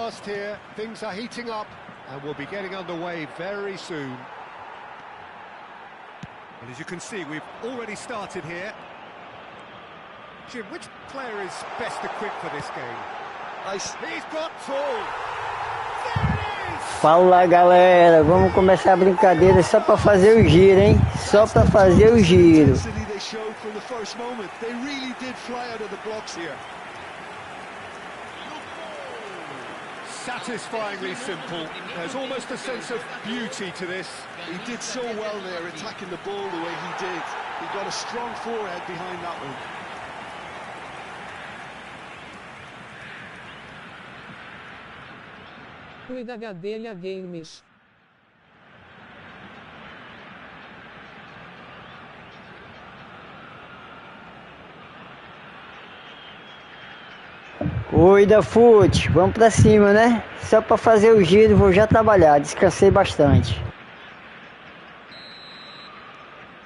fast here, things are heating up, and we'll be getting underway very soon. And as you can see, we've already started here. Jim, which player is best equipped for this game? He's got full. There it is! Fala galera, vamos começar a brincadeira só para fazer o giro, hein? Só para fazer o giro. Satisfyingly simple. There's almost a sense of beauty to this. He did so well there, attacking the ball the way he did. He got a strong forehead behind that one. Cuida GadelhaGames. Cuida, Fute. Vamos pra cima, né? Só pra fazer o giro, vou já trabalhar. Descansei bastante.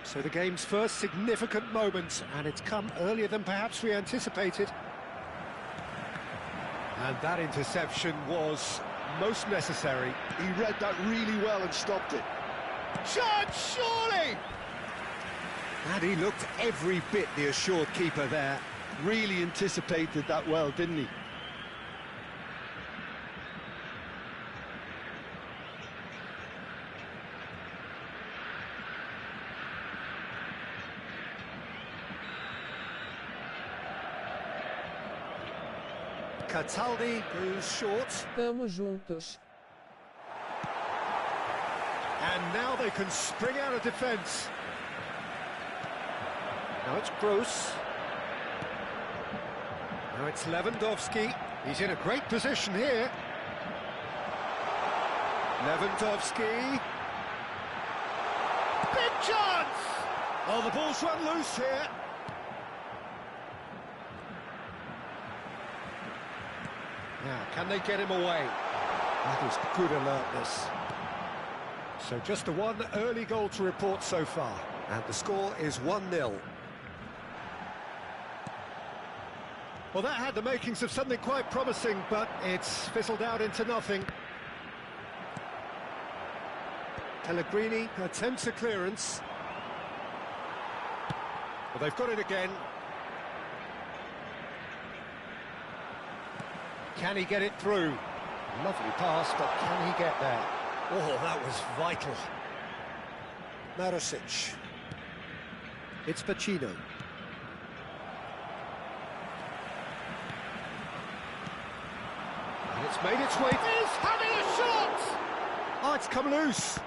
So the game's first significant moment, and it's come earlier than perhaps we anticipated. And that interception was most necessary. He read that really well and stopped it. Shot, surely! And he looked every bit the assured keeper there. Really anticipated that well, didn't he? Cataldi goes short. Tamo juntos. And now they can spring out of defence. Now it's Gross. Now it's Lewandowski. He's in a great position here. Lewandowski. Big chance! Oh, the ball's run loose here. Now, can they get him away? That is good alertness. So just the one early goal to report so far. And the score is 1-0. Well, that had the makings of something quite promising, but it's fizzled out into nothing. Pellegrini attempts a clearance. Well, they've got it again. Can he get it through? Lovely pass, but can he get there? Oh, that was vital. Marosic. It's Pacino. And it's made its way. He's having a shot! Oh, it's come loose.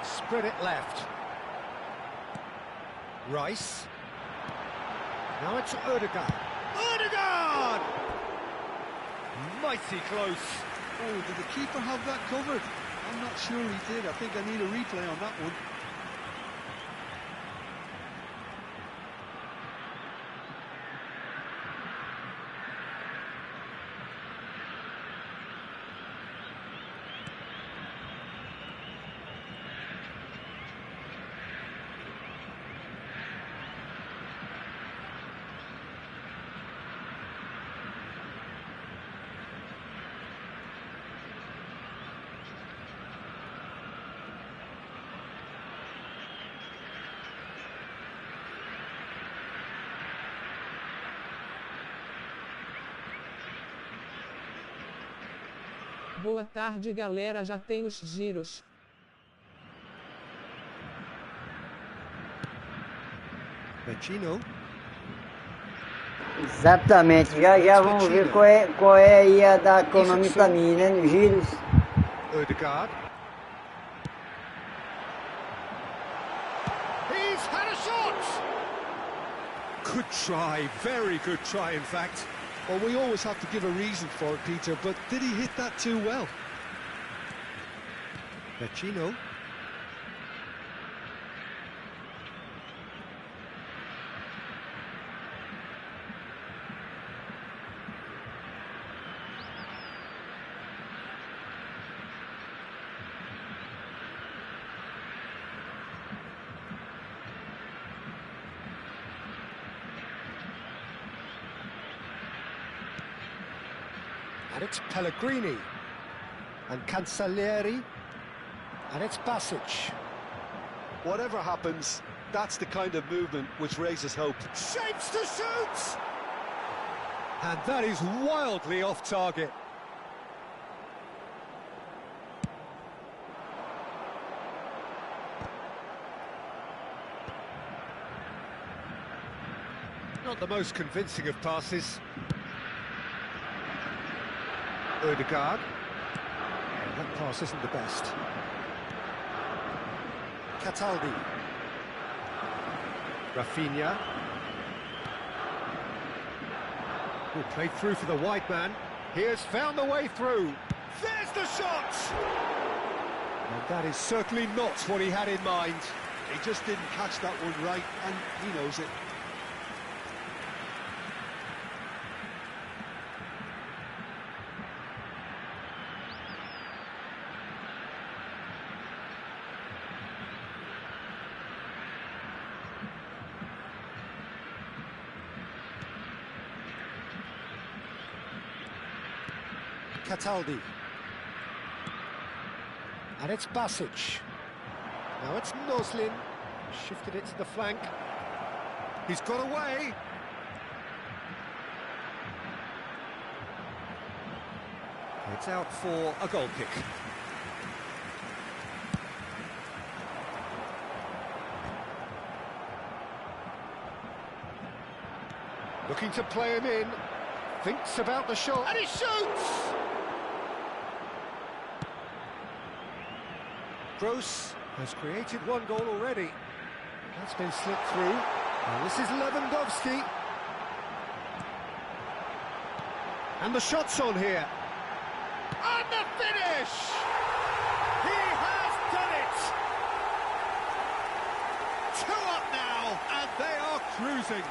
Spread it left. Rice. Now it's Ødegaard. Ødegaard! Mighty close. Oh, did the keeper have that covered? I'm not sure he did. I think I need a replay on that one. Boa tarde galera, já tem os giros. Pacino. Exatamente, já vamos ver qual é aí a da Konami pra mim, né? Nos giros. Ødegaard. He's had a shot! Good try, very good try in fact. Well, we always have to give a reason for it, Peter, but did he hit that too well? Pacino. And it's Pellegrini. And Cancellieri. And it's Basic. Whatever happens, that's the kind of movement which raises hope. Shapes to shoot! And that is wildly off target. Not the most convincing of passes. Odegaard. That pass isn't the best. Cataldi. Rafinha. Who played through for the wide man. He has found the way through. There's the shot! And that is certainly not what he had in mind. He just didn't catch that one right, and he knows it. Cataldi. And it's Basic. Now it's Noslin. Shifted it to the flank. He's got away. It's out for a goal kick. Looking to play him in. Thinks about the shot. And he shoots! Gross has created one goal already. That's been slipped through. And this is Lewandowski. And the shot's on here. And the finish! He has done it! 2 up now, and they are cruising.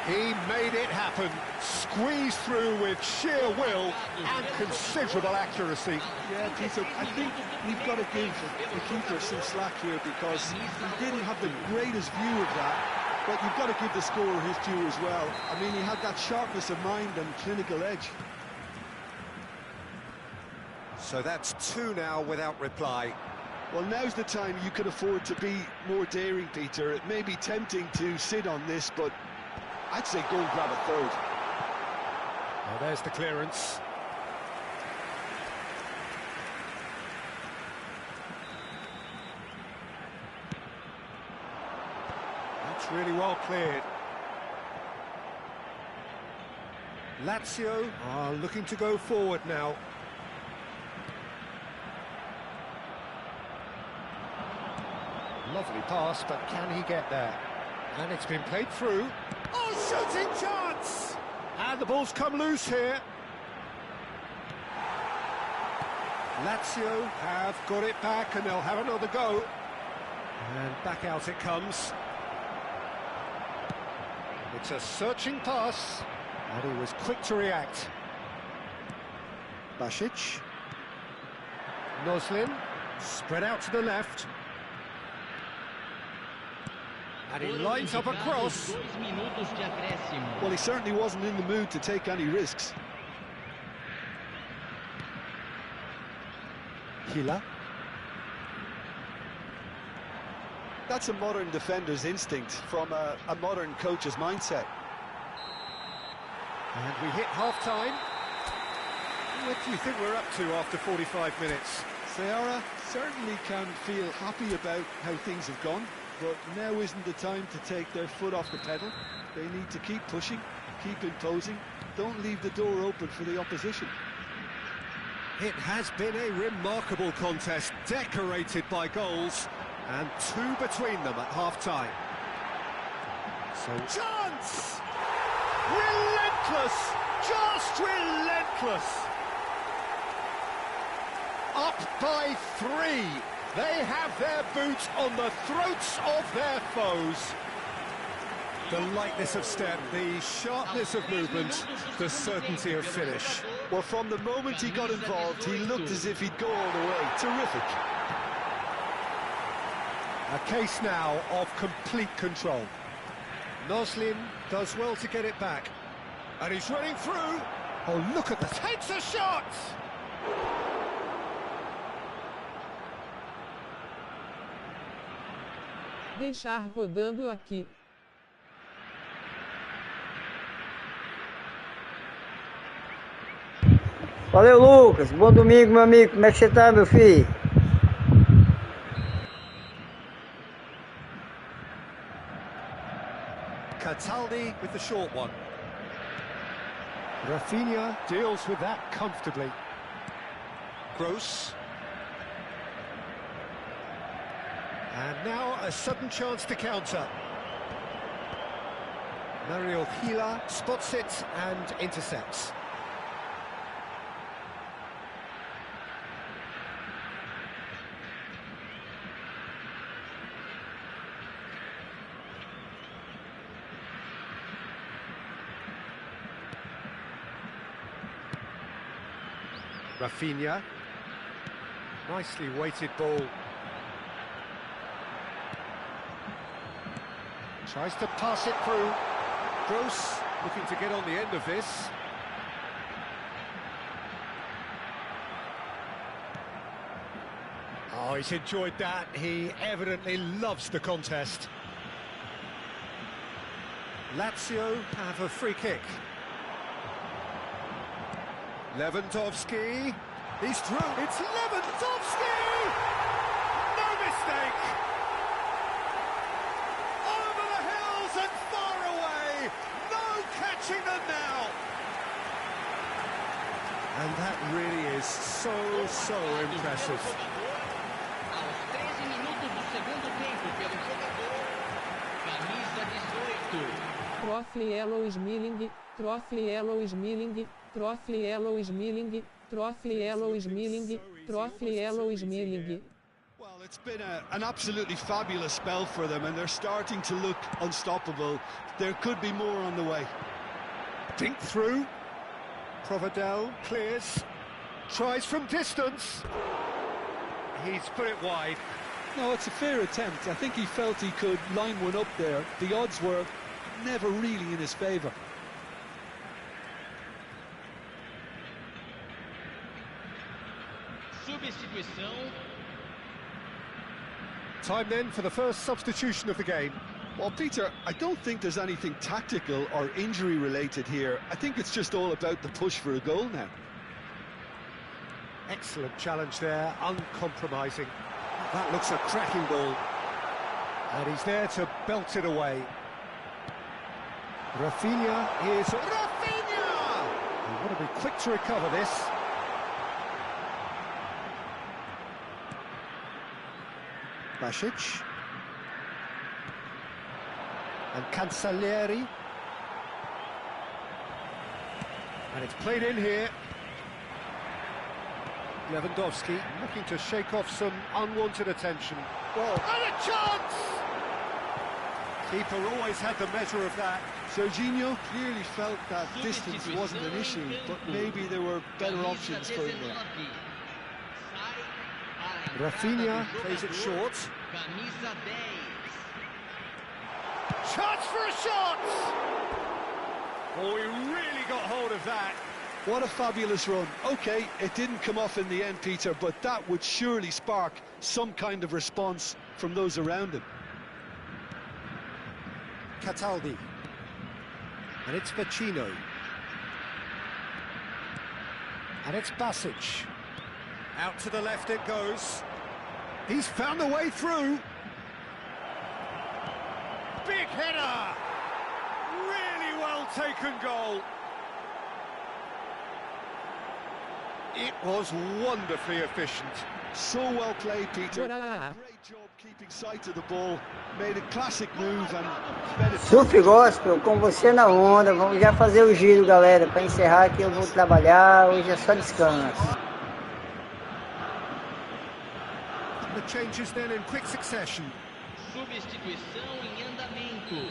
He made it happen, squeezed through with sheer will and considerable accuracy. Yeah, Peter, I think we've got to give the keeper some slack here because he didn't have the greatest view of that, but you've got to give the scorer his due as well. I mean, he had that sharpness of mind and clinical edge. So that's 2 now without reply. Well, now's the time you can afford to be more daring, Peter. It may be tempting to sit on this, but I'd say go and grab a third. Well, there's the clearance. That's really well cleared. Lazio are looking to go forward now. Lovely pass, but can he get there? And it's been played through. Oh, shooting chance! And the ball's come loose here. Lazio have got it back and they'll have another go. And back out it comes. It's a searching pass, and he was quick to react. Basic. Noslin, spread out to the left. And he lines up a cross. Well, he certainly wasn't in the mood to take any risks. Hila. That's a modern defender's instinct from a modern coach's mindset. And we hit half-time. What do you think we're up to after 45 minutes? Seara certainly can feel happy about how things have gone, but now isn't the time to take their foot off the pedal. They need to keep pushing, keep imposing, don't leave the door open for the opposition. It has been a remarkable contest, decorated by goals, and 2 between them at half-time. So, chance! Relentless! Just relentless! Up by 3. They have their boots on the throats of their foes. The lightness of step, the sharpness of movement, the certainty of finish. Well, from the moment he got involved, he looked as if he'd go all the way. Terrific. A case now of complete control. Noslin does well to get it back. And he's running through. Oh, look at this. Takes a shot! Deixar rodando aqui. Valeu, Lucas. Bom domingo, meu amigo. Como é que você tá, meu filho? Cataldi with the short one. Rafinha deals with that comfortably. Gross. And now a sudden chance to counter. Mario Gila spots it and intercepts. Rafinha, nicely weighted ball. Tries to pass it through. Gross looking to get on the end of this. Oh, he's enjoyed that. He evidently loves the contest. Lazio have a free kick. Lewandowski, he's through, it's Lewandowski! No mistake! Over the hills and far away, no catching them now! And that really is so impressive. Aos 13 minutos do segundo tempo pelo jogador, camisa 18. Trophy Yellow Smiling, Trophy Yellow Smiling, Trophy Yellow Smiling, Trophy Yellow Smiling, Trophy Yellow Smiling. Well, it's been an absolutely fabulous spell for them, and they're starting to look unstoppable. There could be more on the way. Dink through. Provedel clears. Tries from distance. He's put it wide. No, it's a fair attempt. I think he felt he could line one up there. The odds were never really in his favour. Substituição. Time then for the first substitution of the game. Well, Peter, I don't think there's anything tactical or injury related here. I think it's just all about the push for a goal now. Excellent challenge there, uncompromising. That looks a cracking ball. And he's there to belt it away. Rafinha is... Rafinha! He want to be quick to recover this. Basic. And Cancellieri. And it's played in here. Lewandowski looking to shake off some unwanted attention. Well, and a chance! Keeper always had the measure of that. Serginho clearly felt that distance wasn't an issue, but maybe there were better options for him there. Rafinha plays it short. Camisa 10. Chance for a shot! Oh, he really got hold of that. What a fabulous run. OK, it didn't come off in the end, Peter, but that would surely spark some kind of response from those around him. Cataldi. And it's Vecino. And it's Basic. Out to the left it goes. He's found a way through. Big header! Really well taken goal. It was wonderfully efficient. So well played, Peter. Bora. Great job keeping sight of the ball. Made a classic move and spent it. Surf Gospel, com você na onda. Vamos já fazer o giro, galera. Para encerrar aqui eu vou trabalhar. Hoje é só descanso. The changes then in quick succession. Substituição em andamento.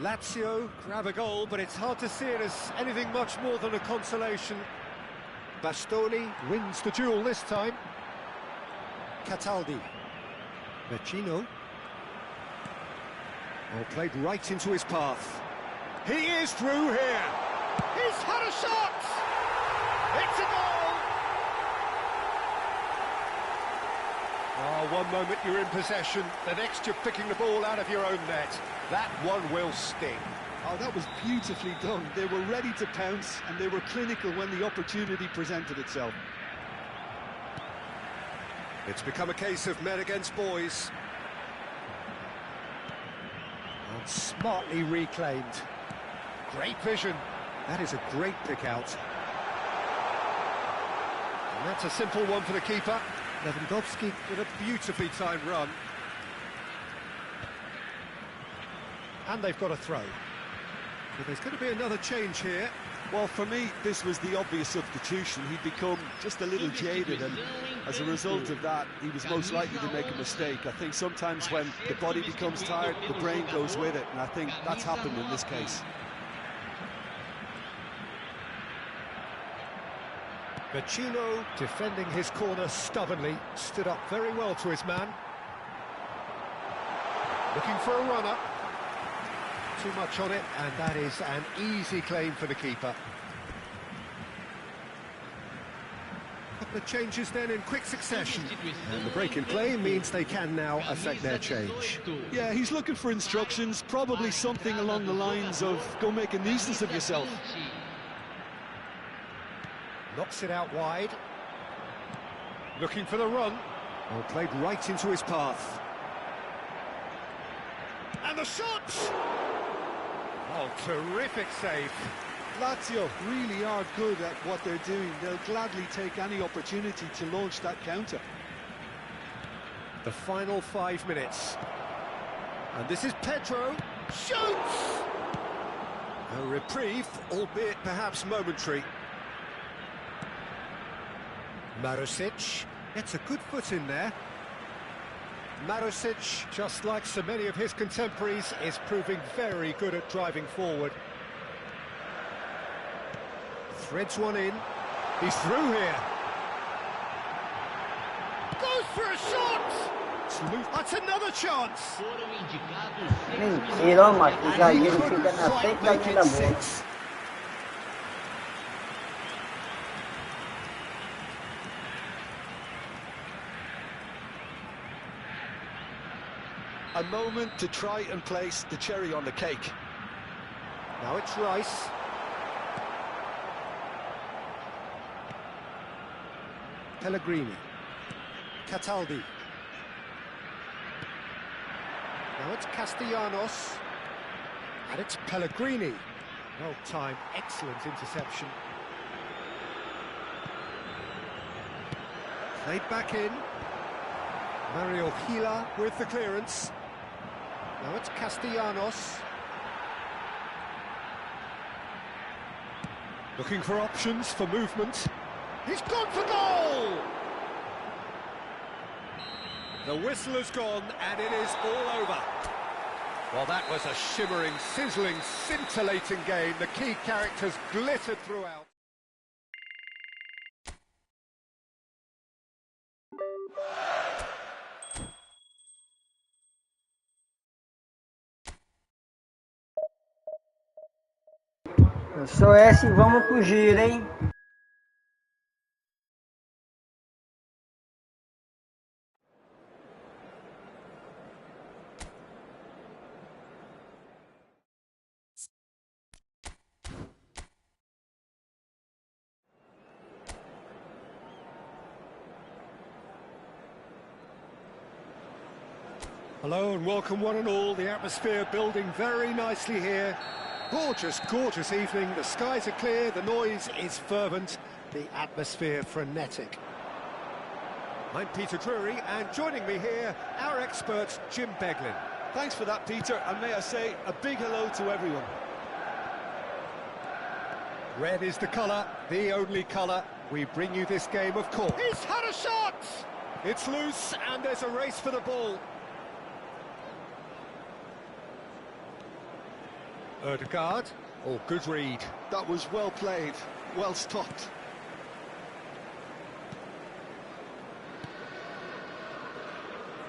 Lazio grab a goal, but it's hard to see it as anything much more than a consolation. Bastoni wins the duel this time. Cataldi. Vecino. Oh, played right into his path. He is through here. He's had a shot. It's a goal. Oh, one moment you're in possession, the next you're picking the ball out of your own net. That one will sting. Oh, that was beautifully done. They were ready to pounce, and they were clinical when the opportunity presented itself. It's become a case of men against boys. And smartly reclaimed. Great vision. That is a great pick out. And that's a simple one for the keeper. Lewandowski with a beautifully timed run. And they've got a throw. But there's going to be another change here. Well, for me, this was the obvious substitution. He'd become just a little jaded, and as a result of that, he was most likely to make a mistake. I think sometimes when the body becomes tired, the brain goes with it, and I think that's happened in this case. Vecino, defending his corner stubbornly, stood up very well to his man. Looking for a runner. Too much on it, and that is an easy claim for the keeper. A couple of changes then in quick succession. And the break in play means they can now affect their change. Yeah, he's looking for instructions, probably something along the lines of, go make a nuisance of yourself. Knocks it out wide. Looking for the run. Oh, played right into his path. And the shot! Oh, terrific save. Lazio really are good at what they're doing. They'll gladly take any opportunity to launch that counter. The final 5 minutes. And this is Pedro. Shoots! A reprieve, albeit perhaps momentary. Marusic gets a good foot in there. Marusic, just like so many of his contemporaries, is proving very good at driving forward. Threads one in. He's through here. Goes for a shot! That's another chance! Mentira, Marcos. O zagueiro fica na frente da linha da bola. A moment to try and place the cherry on the cake. Now it's Rice. Pellegrini. Cataldi. Now it's Castellanos. And it's Pellegrini. Well timed, excellent interception. Played back in. Mario Gila with the clearance. Now it's Castellanos. Looking for options for movement. He's gone for goal! The whistle has gone and it is all over. Well, that was a shimmering, sizzling, scintillating game. The key characters glittered throughout. Eu sou esse e vamos pro giro, hein? Hello and welcome one and all. The atmosphere building very nicely here. Gorgeous, gorgeous evening. The skies are clear, the noise is fervent, the atmosphere frenetic. I'm Peter Drury, and joining me here, our expert, Jim Beglin. Thanks for that, Peter, and may I say a big hello to everyone. Red is the colour, the only colour. We bring you this game, of course. He's had a shot! It's loose, and there's a race for the ball. Erdegaard, oh, good read. That was well played, well stopped.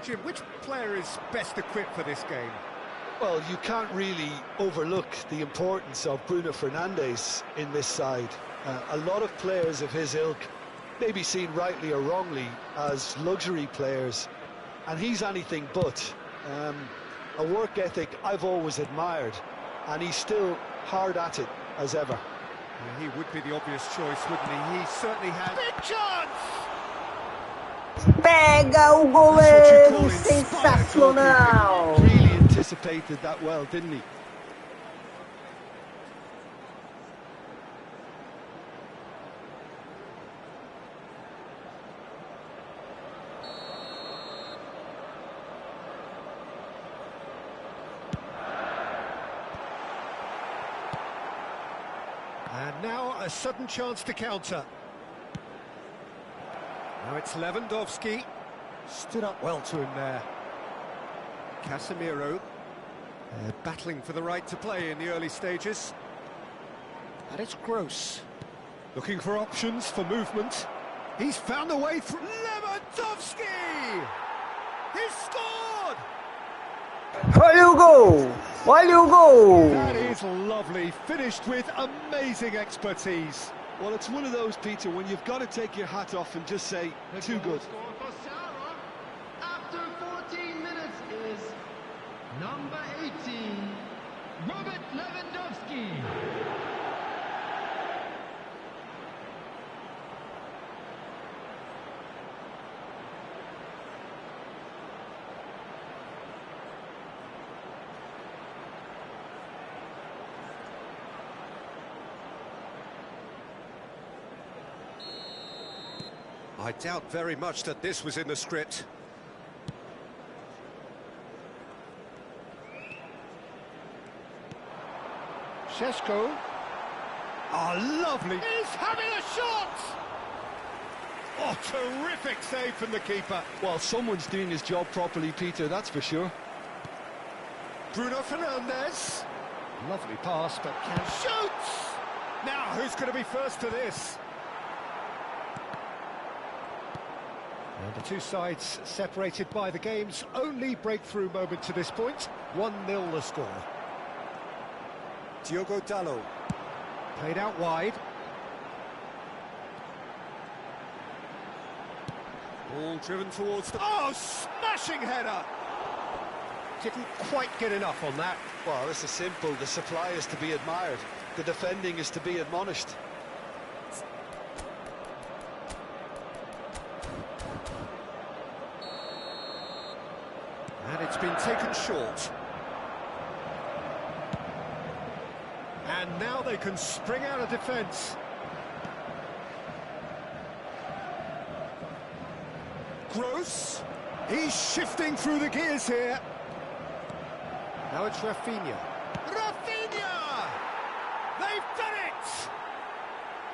Jim, which player is best equipped for this game? Well, you can't really overlook the importance of Bruno Fernandes in this side. A lot of players of his ilk may be seen rightly or wrongly as luxury players, and he's anything but. A work ethic I've always admired, and he's still hard at it as ever. Yeah, he would be the obvious choice, wouldn't he? He certainly had... Big chance! Pega o goleiro, sensacional! Really anticipated that well, didn't he? And now a sudden chance to counter. Now it's Lewandowski. Stood up well to him there. Casemiro. Battling for the right to play in the early stages. And it's Gross. Looking for options for movement. He's found a way through. Lewandowski! He's scored! Olha o gol! Olha o gol! That is lovely, finished with amazing expertise. Well, it's one of those, Peter, when you've got to take your hat off and just say, too good. After 14 minutes is number 18, Robert Lewandowski. I doubt very much that this was in the script. Šeško. Oh, lovely. He's having a shot! Oh, terrific save from the keeper. Well, someone's doing his job properly, Peter, that's for sure. Bruno Fernandes. Lovely pass, but can shoots! Now, who's going to be first to this? And the two sides separated by the game's only breakthrough moment to this point. 1-0 the score. Diogo Dalot. Played out wide. Ball driven towards the... Oh, smashing header! Didn't quite get enough on that. Well, this is simple. The supply is to be admired. The defending is to be admonished. And it's been taken short. And now they can spring out of defence. Gross. He's shifting through the gears here. Now it's Rafinha. Rafinha! They've done it!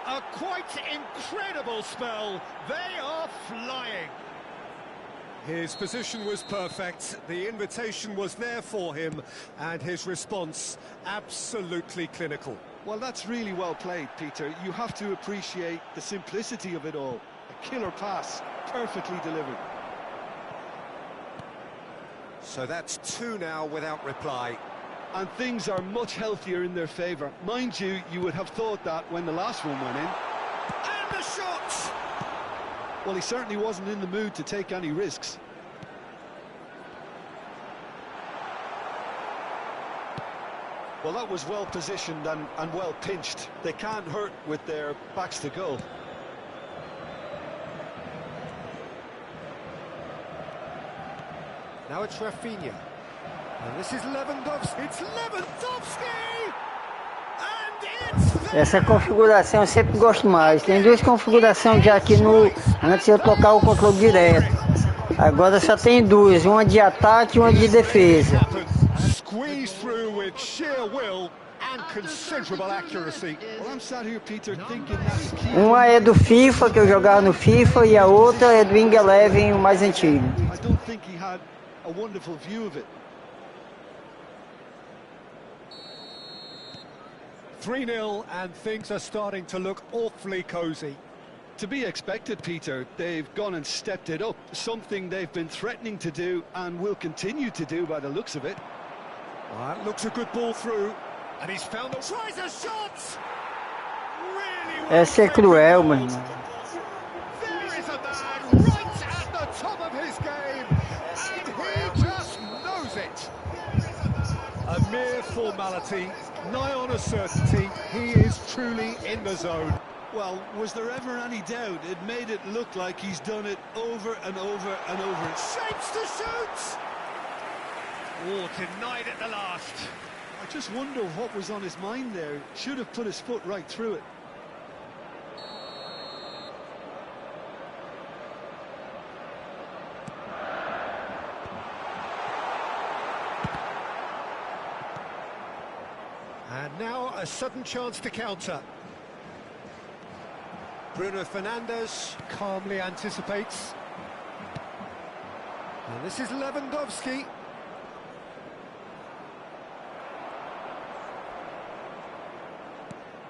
A quite incredible spell. They are flying. His position was perfect, the invitation was there for him, and his response absolutely clinical. Well, that's really well played, Peter. You have to appreciate the simplicity of it all. A killer pass, perfectly delivered. So that's two now without reply. And things are much healthier in their favour. Mind you, you would have thought that when the last one went in. And the shot! Well, he certainly wasn't in the mood to take any risks. Well, that was well positioned and well pinched. They can't hurt with their backs to goal. Now it's Rafinha. And this is Lewandowski. It's Lewandowski! And it's... Essa configuração eu sempre gosto mais. Tem duas configurações já aqui no... Antes eu tocar o controle direto. Agora só tem duas, uma de ataque e uma de defesa. Squeeze through with sheer will and considerable accuracy. Well, I'm sat here, Peter, thinking that's key. Uma é do FIFA, que eu jogava no FIFA, e a outra é do Wing Eleven, o mais antigo. I don't think he had a wonderful view of it. 3-0 and things are starting to look awfully cosy. To be expected, Peter. They've gone and stepped it up, something they've been threatening to do and will continue to do by the looks of it. That looks a good ball through. And he's found the... Tries a shot! Really well. Essa é cruel, meu irmão. There is a man right at the top of his game. And he just knows it. A mere formality, nigh on a certainty. He is truly in the zone. Well, was there ever any doubt? It made it look like he's done it over and over and over. Shapes to shoot! Oh, denied at the last. I just wonder what was on his mind there. Should have put his foot right through it. And now a sudden chance to counter. Bruno Fernandes calmly anticipates. And this is Lewandowski.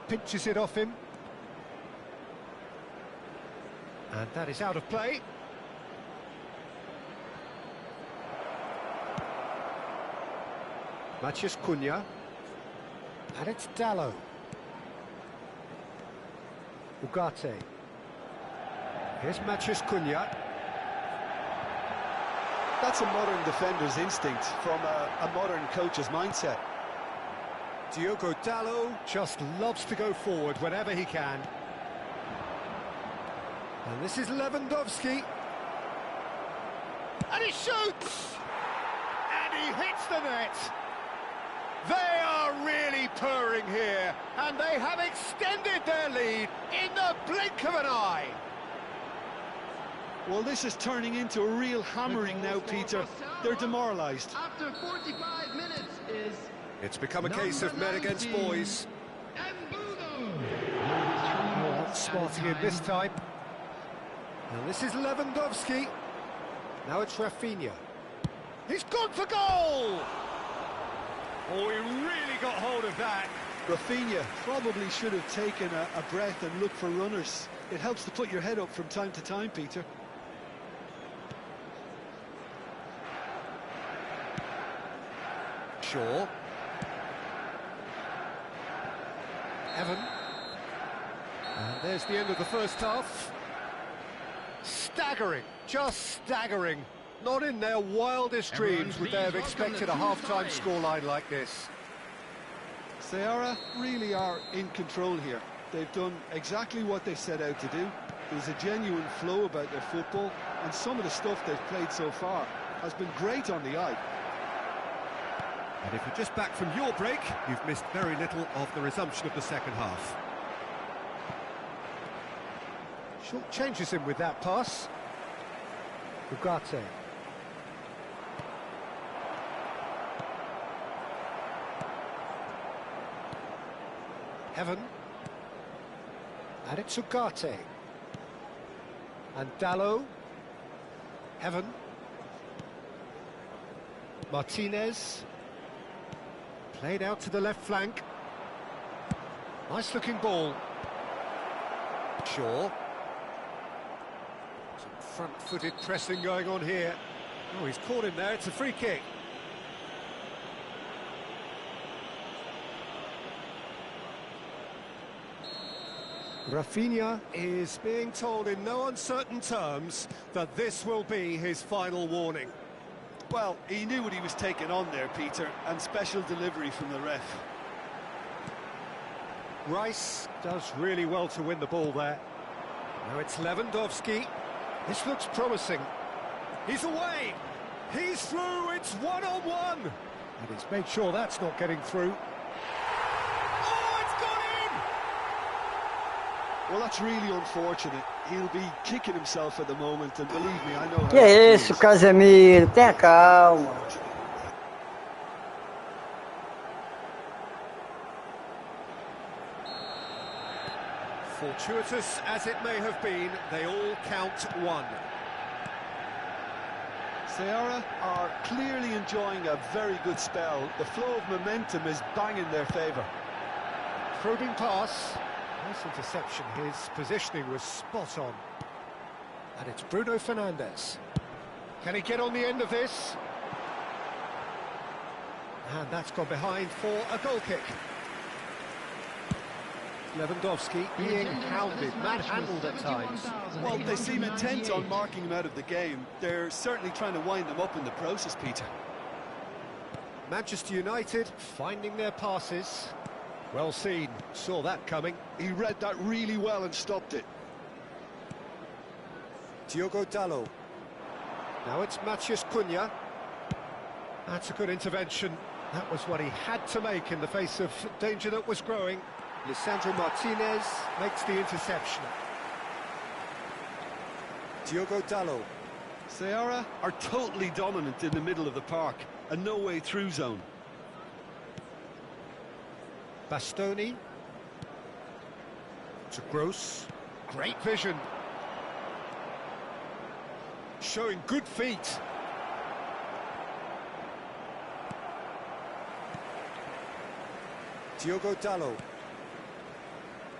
Pinches it off him. And that is out of play. Matheus Cunha. And it's Dalot. Ugarte. Here's Matheus Cunha. That's a modern defender's instinct from a modern coach's mindset. Diogo Dalot just loves to go forward whenever he can. And this is Lewandowski. And he shoots! And he hits the net. They are really purring here, and they have extended their lead in the blink of an eye. Well, this is turning into a real hammering now, Peter. They're demoralised. After 45 minutes is... It's become a case of men against boys. Oh, smarting in this time. And this is Lewandowski. Now it's Rafinha. He's gone for goal! Oh, he really got hold of that. Rafinha probably should have taken a breath and looked for runners. It helps to put your head up from time to time, Peter. Shaw. Evan. And there's the end of the first half. Staggering, just staggering. Not in their wildest dreams would they have expected a half-time scoreline like this. Ceará really are in control here. They've done exactly what they set out to do. There's a genuine flow about their football, and some of the stuff they've played so far has been great on the eye. And if you're just back from your break, you've missed very little of the resumption of the second half. Short changes him with that pass. Ugarte. Evan. And it's Ugarte. And Dalot. Evan. Martinez. Played out to the left flank. Nice looking ball. Shaw. Some front-footed pressing going on here. Oh, he's caught him there. It's a free kick. Rafinha is being told in no uncertain terms that this will be his final warning. Well, he knew what he was taking on there, Peter, and special delivery from the ref. Rice does really well to win the ball there. Now it's Lewandowski. This looks promising. He's away. He's through. It's one-on-one. And he's made sure that's not getting through. Oh, it's gone in! Well, that's really unfortunate. He'll be kicking himself at the moment, and believe me, I know how Que é isso, Casemiro? Tenha calma. Fortuitous as it may have been, they all count one. Ceará are clearly enjoying a very good spell. The flow of momentum is bang in their favour. Probing pass. Nice interception. His positioning was spot on. And it's Bruno Fernandes. Can he get on the end of this? And that's gone behind for a goal kick. Lewandowski being hounded, manhandled at times. Well, they seem intent on marking him out of the game. They're certainly trying to wind him up in the process, Peter. Manchester United finding their passes. Well seen, saw that coming. He read that really well and stopped it. Diogo Dalot. Now it's Matheus Cunha. That's a good intervention. That was what he had to make in the face of danger that was growing. Lisandro Martinez makes the interception. Diogo Dalot. Ceará are totally dominant in the middle of the park, a no-way through zone. Bastoni. To Gross. Great vision. Showing good feet. Diogo Dalot.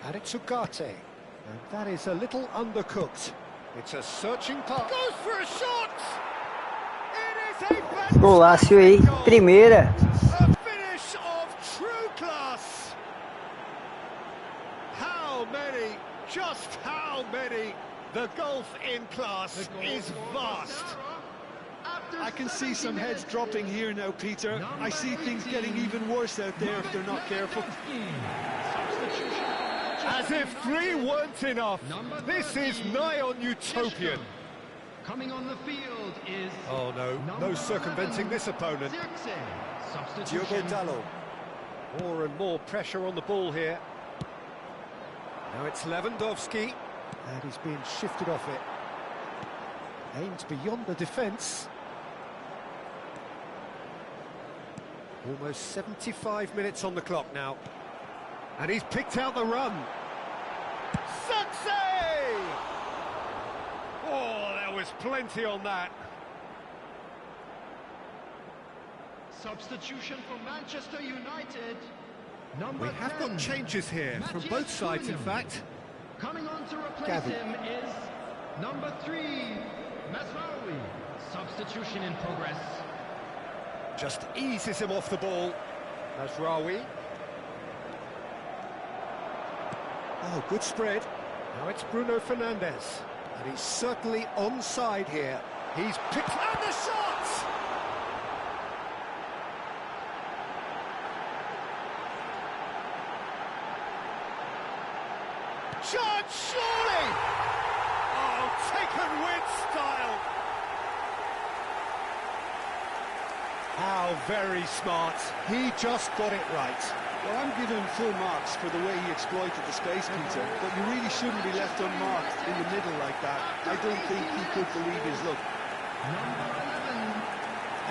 And it's Ugarte. And that is a little undercooked. It's a searching pass. Goes for a shot! It is a Golaço aí, primeira. a finish of true class. How many, just how many? The gulf in class is vast. I can see some heads dropping here now, Peter. I see things getting even worse out there if they're not careful. As if 3 weren't enough. This is nigh on utopian. Coming on the field is Oh no circumventing this opponent. Diogo Dalot. More and more pressure on the ball here. Now it's Lewandowski. And he's being shifted off it. Aimed beyond the defence. Almost 75 minutes on the clock now. And he's picked out the run. Success! Oh, there was plenty on that. substitution for Manchester United. We have got changes here from both sides, in fact. Coming on to replace him is number 3, Mazraoui. Substitution in progress. Just eases him off the ball. Mazraoui. Oh, good spread. Now it's Bruno Fernandes. And he's certainly onside here. He's picked... And the shot! Chance, surely! Oh, taken with style. How very smart. He just got it right. Well, I'm giving him full marks for the way he exploited the space, Peter, but you really shouldn't be left unmarked in the middle like that. I don't think he could believe his luck.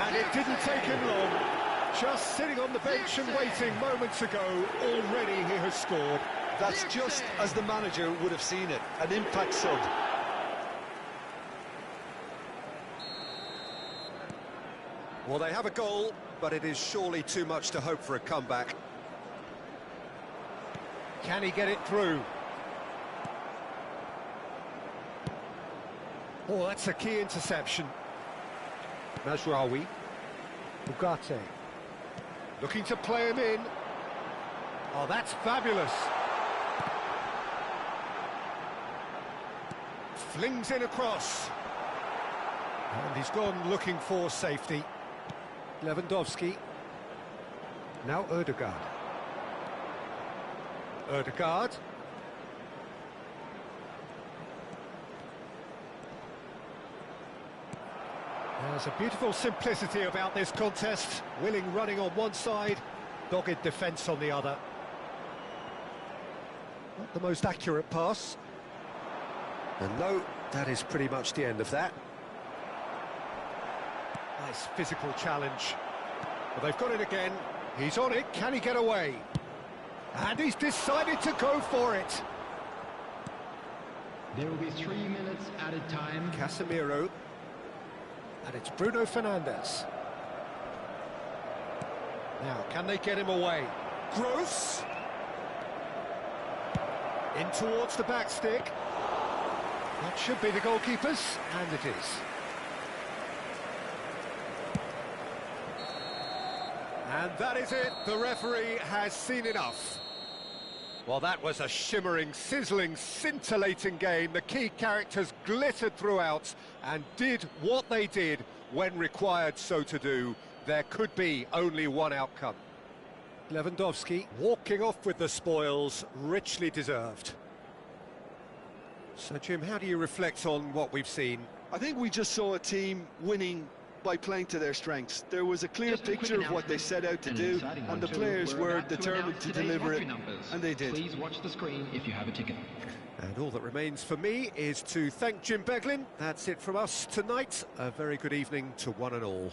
And it didn't take him long. Just sitting on the bench and waiting moments ago, already he has scored. That's just as the manager would have seen it, an impact sub. Well, they have a goal, but it is surely too much to hope for a comeback. Can he get it through? Oh, that's a key interception. Mazraoui. Ugarte. Looking to play him in. Oh, that's fabulous. Flings in across. And he's gone looking for safety. Lewandowski. Now Ødegaard. Ødegaard. There's a beautiful simplicity about this contest. Willing running on one side, dogged defence on the other. Not the most accurate pass. And no, that is pretty much the end of that. Nice physical challenge. But they've got it again. He's on it. Can he get away? And he's decided to go for it. There will be 3 minutes added time. Casemiro. And it's Bruno Fernandes. Now, can they get him away? Gross. In towards the back stick. That should be the goalkeeper's, and it is. And that is it. The referee has seen enough. Well, that was a shimmering, sizzling, scintillating game. The key characters glittered throughout and did what they did when required so to do. There could be only one outcome. Lewandowski walking off with the spoils, richly deserved. So, Jim, how do you reflect on what we've seen? I think we just saw a team winning by playing to their strengths. There was a clear picture of what they set out to do, and the players were determined to deliver it, and they did. Please watch the screen if you have a ticket. And all that remains for me is to thank Jim Beglin. That's it from us tonight. A very good evening to one and all.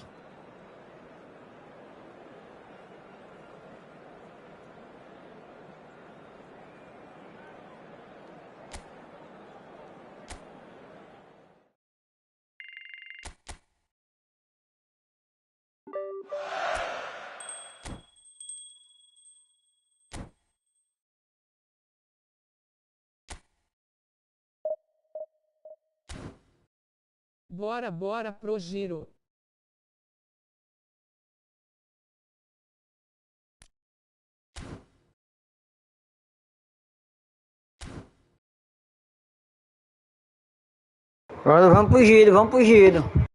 Bora, bora pro giro. Agora vamos pro giro, vamos pro giro.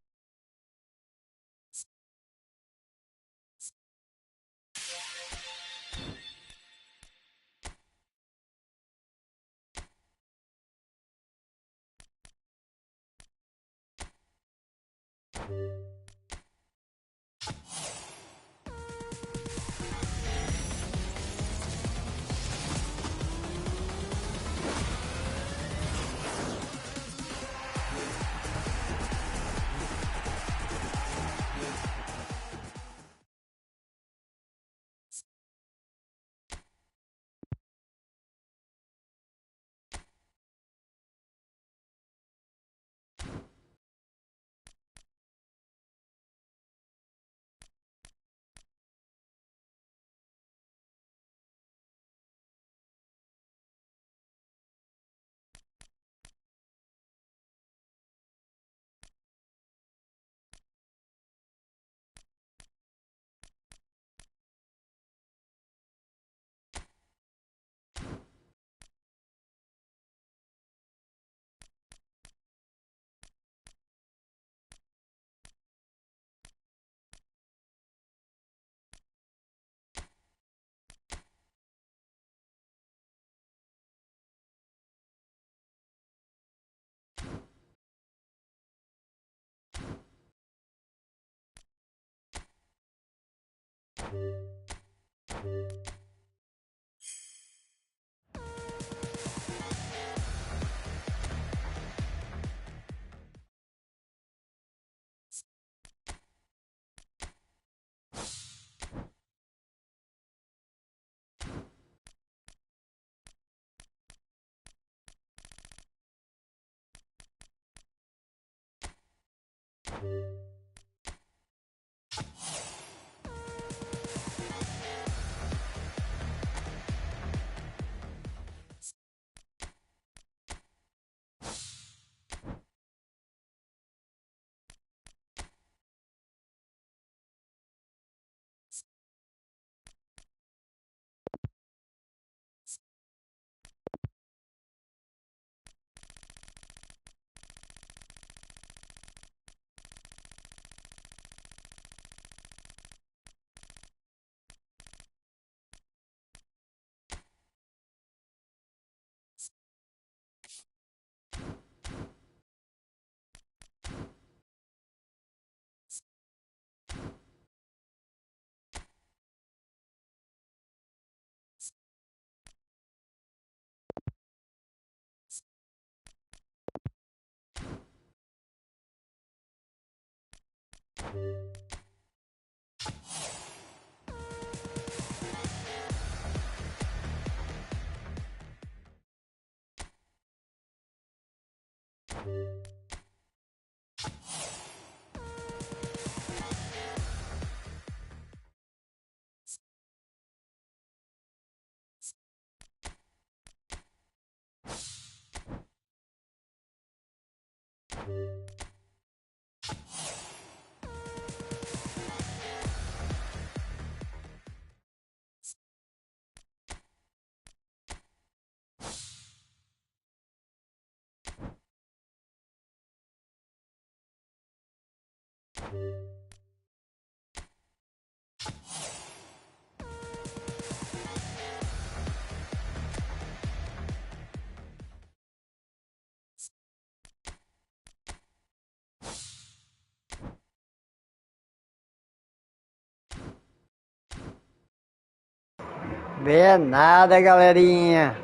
Vê nada, galerinha.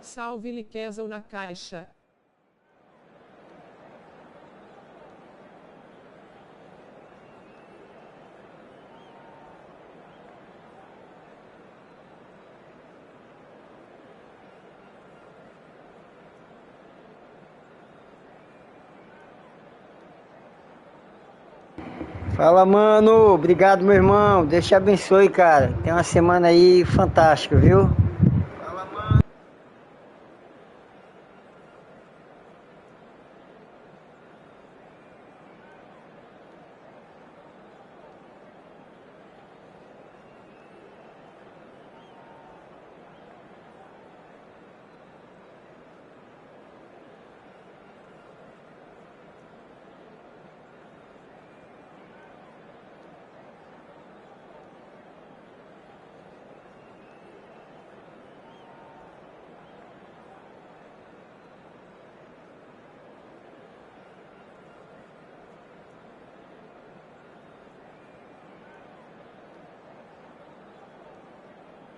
Salve Liquezão na caixa. Fala, mano. Obrigado, meu irmão. Deus te abençoe, cara. Tem uma semana aí fantástica, viu?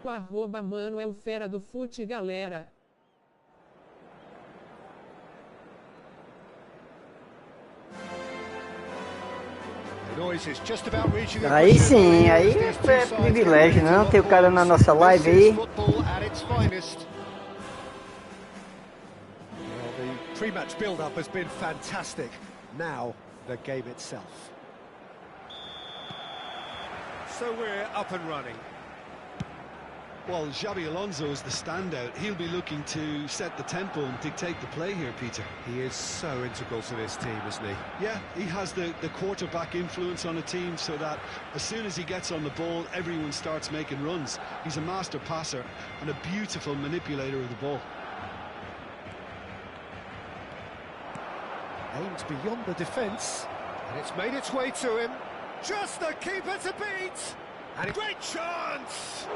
@Mano é o fera do fute, galera. Aí sim, aí é privilégio, não ter o cara na nossa live aí. The pre-match build-up has been fantastic. Now, the game itself. So we're up and running. Well, Xabi Alonso is the standout. He'll be looking to set the tempo and dictate the play here, Peter. He is so integral to this team, isn't he? Yeah, he has the quarterback influence on a team so that as soon as he gets on the ball, everyone starts making runs. He's a master passer and a beautiful manipulator of the ball. Aimed beyond the defence, and it's made its way to him. Just the keeper to beat! And great chance!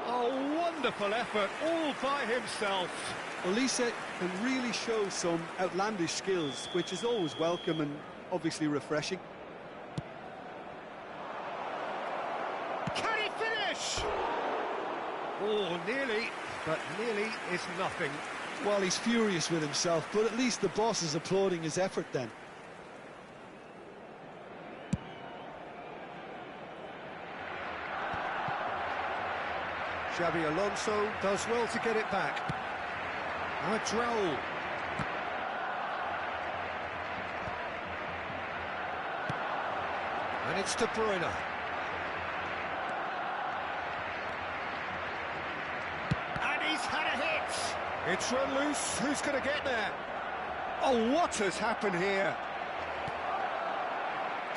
A wonderful effort, all by himself. Olise can really show some outlandish skills, which is always welcome and obviously refreshing. Can he finish? Oh, nearly, but nearly is nothing. Well, he's furious with himself, but at least the boss is applauding his effort then. Xabi Alonso does well to get it back. Now a Droll. And it's De Bruyne. And he's had a hit. It's run loose. Who's going to get there? Oh, what has happened here?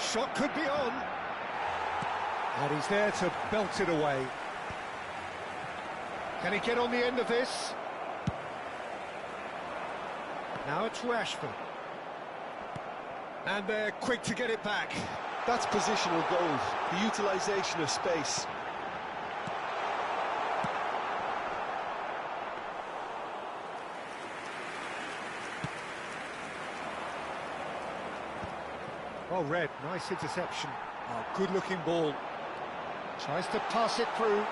Shot could be on. And he's there to belt it away. Can he get on the end of this? Now it's Rashford. And they're quick to get it back. That's positional goals, the utilisation of space. Oh, Red, nice interception. Oh, good-looking ball. Tries to pass it through.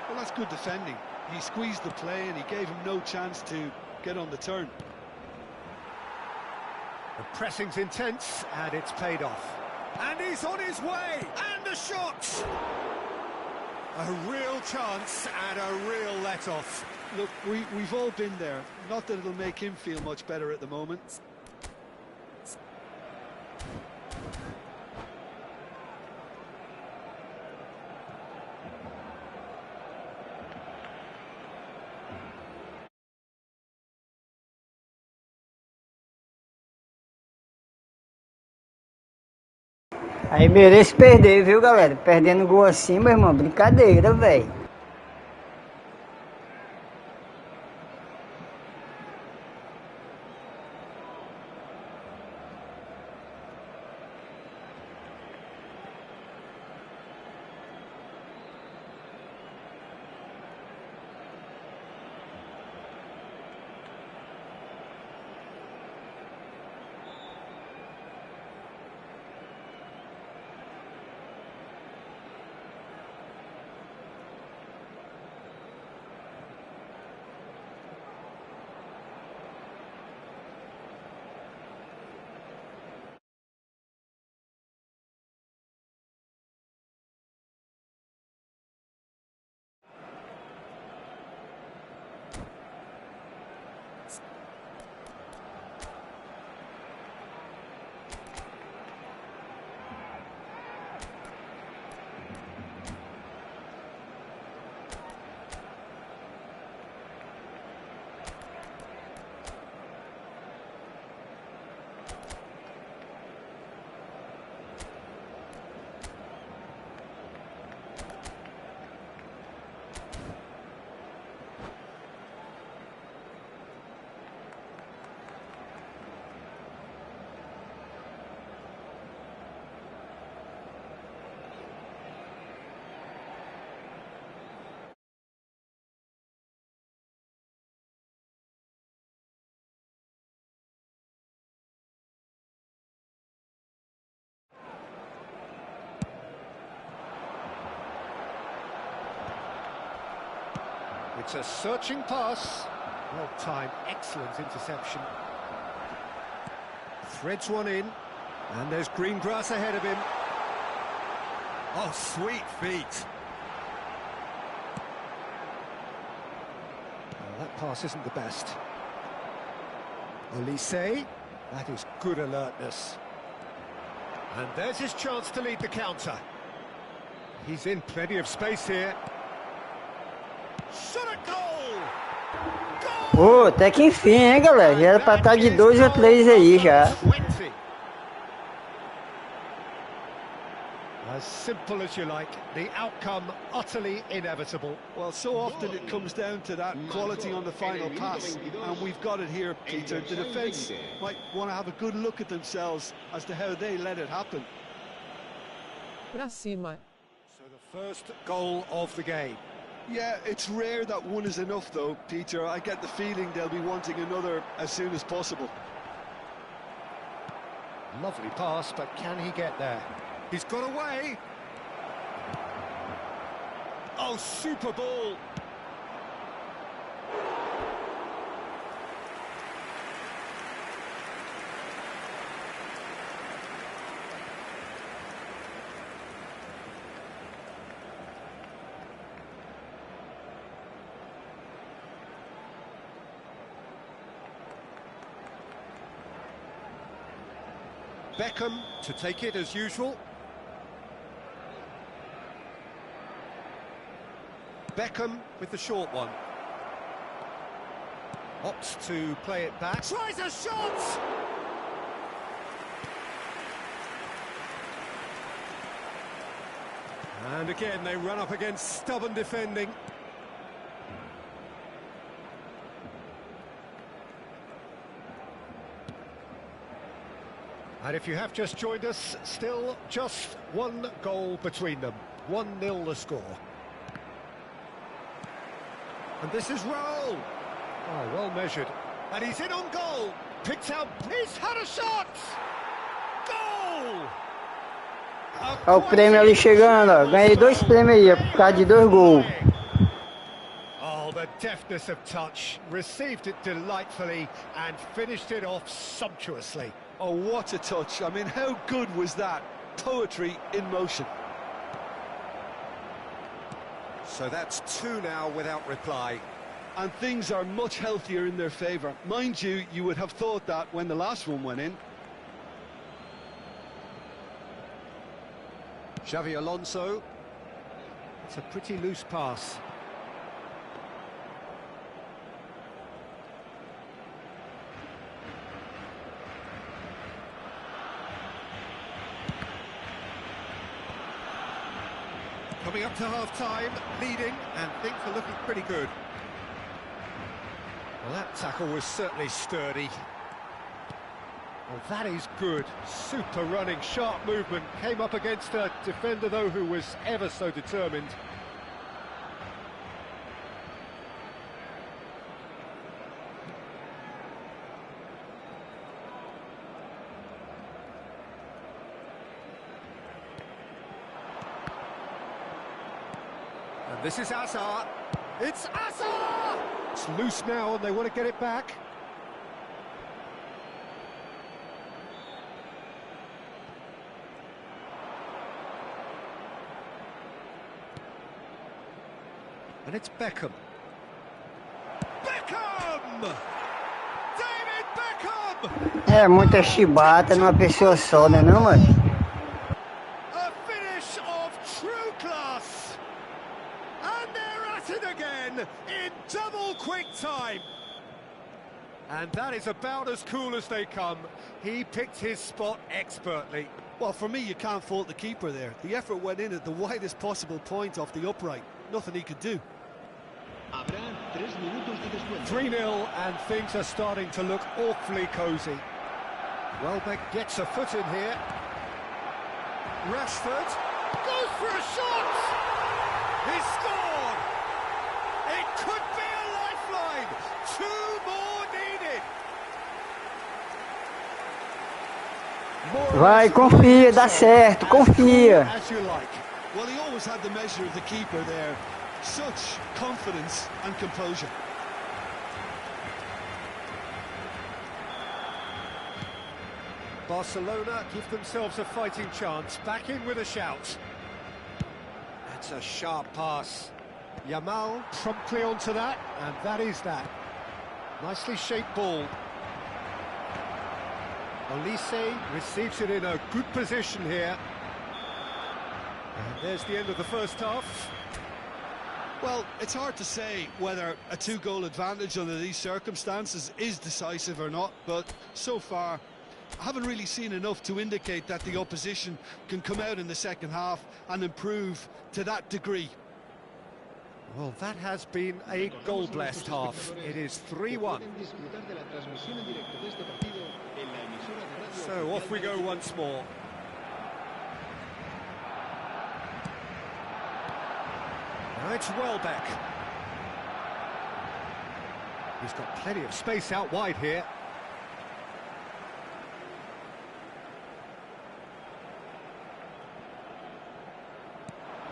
Well, that's good defending. He squeezed the play and he gave him no chance to get on the turn. The pressing's intense, and it's paid off. And he's on his way! And the shot! A real chance and a real let-off. Look, we've all been there. Not that it'll make him feel much better at the moment. Aí merece perder, viu, galera? Perdendo gol assim, meu irmão, brincadeira, velho. It's a searching pass. Well timed, excellent interception. Threads one in, and there's green grass ahead of him. Oh, sweet feet. Well, that pass isn't the best. Elise, that is good alertness. And there's his chance to lead the counter. He's in plenty of space here. Shot a goal! Pô, até que enfim, hein, galera? Já era pra estar de 2 ou 3 aí já. 20. As simple as you like, the outcome utterly inevitable. Well, so often it comes down to that quality on the final pass, and we've got it here, Peter. The defence might want to have a good look at themselves as to how they let it happen. Pra cima. So the first goal of the game. Yeah, it's rare that one is enough, though, Peter. I get the feeling they'll be wanting another as soon as possible. Lovely pass, but can he get there? He's got away. Oh, super ball. Beckham to take it as usual. Beckham with the short one. Opts to play it back. Tries a shot! And again they run up against stubborn defending. And if you have just joined us, still just one goal between them. 1-0 the score. And this is Raul. Oh, well measured. And he's in on goal. Picked out. He's had a shot. Goal! Olha o prêmio ali chegando, ó. Ganhei 2 prêmios aí, por causa de 2 gols. Oh, the deftness of touch. Received it delightfully and finished it off sumptuously. Oh, what a touch. I mean, how good was that? Poetry in motion. So that's 2 now without reply. And things are much healthier in their favour. Mind you, you would have thought that when the last one went in. Xavi Alonso. It's a pretty loose pass. Coming up to half-time, leading, and things are looking pretty good. Well, that tackle was certainly sturdy. Well, that is good. Super running, sharp movement. Came up against a defender, though, who was ever so determined. And this is Azar. It's Azar! It's loose now and they want to get it back. And it's Beckham. Beckham! David Beckham! É muita chibata numa pessoa só, né não, mano? A finish of true class! And they're at it again in double quick time. And that is about as cool as they come. He picked his spot expertly. Well, for me, you can't fault the keeper there. The effort went in at the widest possible point off the upright. Nothing he could do. 3-0 and things are starting to look awfully cosy. Welbeck gets a foot in here. Rashford goes for a shot! He scored! It could be a lifeline! 2 more needed! Vai, confia, dá certo, confia. As you like. Well, he always had the measure of the keeper there. Such confidence and composure. Barcelona give themselves a fighting chance. Back in with a shout. That's a sharp pass. Yamal promptly onto that, and that is that. Nicely shaped ball. Olise receives it in a good position here. And there's the end of the first half. Well, it's hard to say whether a two-goal advantage under these circumstances is decisive or not, but so far I haven't really seen enough to indicate that the opposition can come out in the second half and improve to that degree. Well, that has been a goal-blessed half. It is 3-1. So off we go once more. Now it's Welbeck. He's got plenty of space out wide here.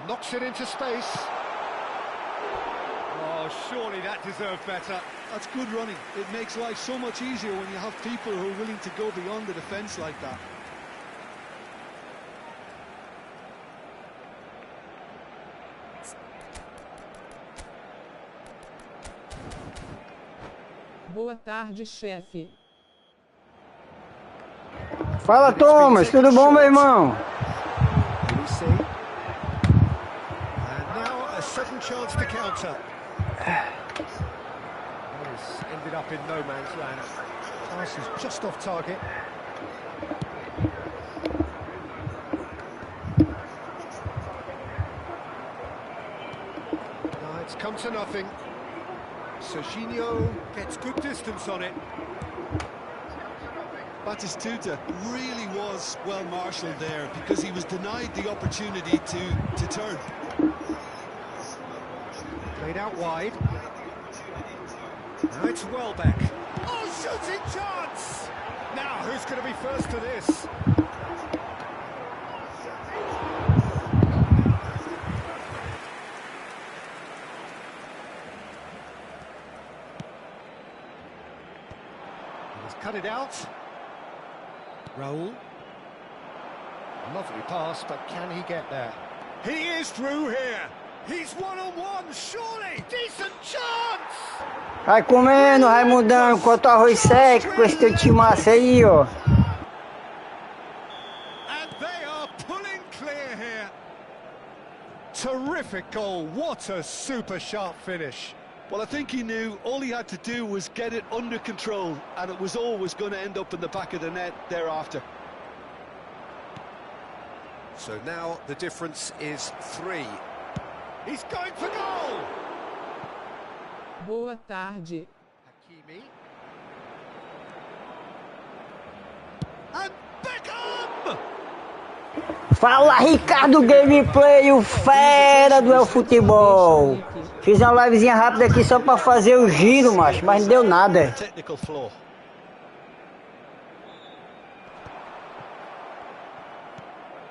Knocks it into space. Oh, surely that deserved better. That's good running. It makes life so much easier when you have people who are willing to go beyond the defence like that. Boa tarde, chefe. Fala, Thomas, tudo bom, meu irmão? And now a sudden chance to counter. This ended up in no man's land. Pass is just off target. No, it's come to nothing. Serginho gets good distance on it. Batistuta really was well marshalled there because he was denied the opportunity to turn. Played out wide. Now it's Welbeck. Oh, shooting chance! Now, who's going to be first to this? He's cut it out. Raul. Lovely pass, but can he get there? He is through here. He's one-on-one, surely! Decent chance! Vai comendo, Raimundão, enquanto o arroz seca com esse teu timaço aí, ó. And they are pulling clear here. Terrific goal. What a super sharp finish. Well, I think he knew all he had to do was get it under control, and it was always going to end up in the back of the net thereafter. So now the difference is 3. He's going for goal! Boa tarde. Hakimi. And Beckham! Fala, Ricardo Gameplay, o fera do El Futebol. Fiz uma livezinha rápida aqui só pra fazer o giro, macho, mas não deu nada. Technical flaw.